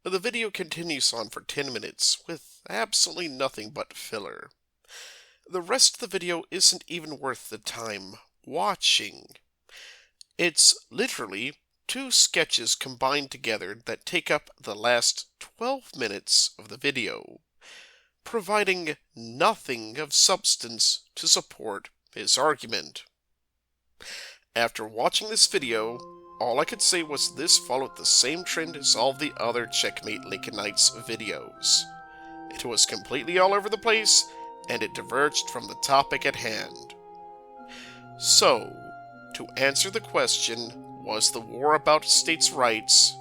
the video continues on for 10 minutes with absolutely nothing but filler. The rest of the video isn't even worth the time watching. It's literally 2 sketches combined together that take up the last 12 minutes of the video, providing nothing of substance to support his argument. After watching this video, all I could say was this followed the same trend as all the other Checkmate Lincolnites videos. It was completely all over the place, and it diverged from the topic at hand. So, to answer the question, was the war about states' rights?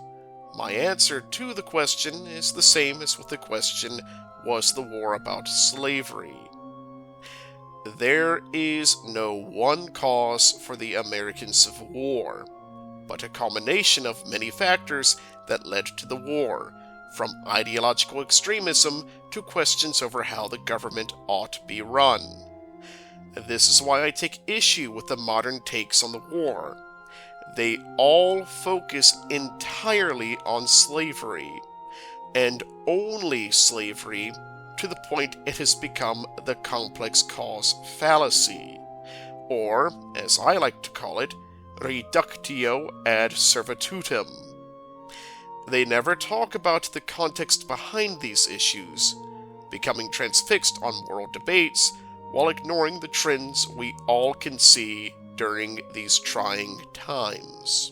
My answer to the question is the same as with the question, was the war about slavery? There is no one cause for the American Civil War, but a combination of many factors that led to the war, from ideological extremism to questions over how the government ought to be run. This is why I take issue with the modern takes on the war. They all focus entirely on slavery, and only slavery, to the point it has become the complex cause fallacy, or, as I like to call it, reductio ad servitutem. They never talk about the context behind these issues, becoming transfixed on moral debates while ignoring the trends we all can see during these trying times.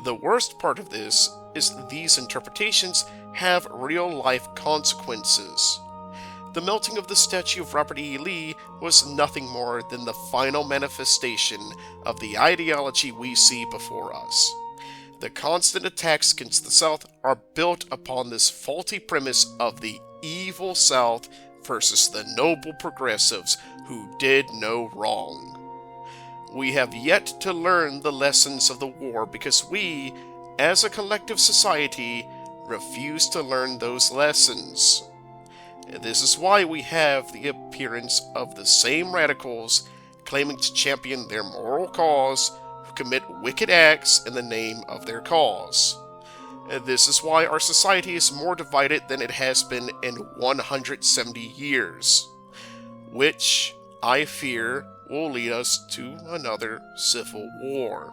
The worst part of this is these interpretations have real-life consequences. The melting of the statue of Robert E. Lee was nothing more than the final manifestation of the ideology we see before us. The constant attacks against the South are built upon this faulty premise of the evil South versus the noble progressives who did no wrong. We have yet to learn the lessons of the war because we, as a collective society, refuse to learn those lessons. This is why we have the appearance of the same radicals claiming to champion their moral cause who commit wicked acts in the name of their cause. This is why our society is more divided than it has been in 170 years, which, I fear, will lead us to another civil war.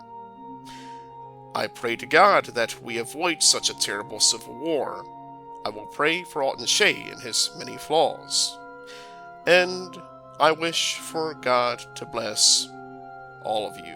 I pray to God that we avoid such a terrible civil war. I will pray for Atun Shei and his many flaws. And I wish for God to bless all of you.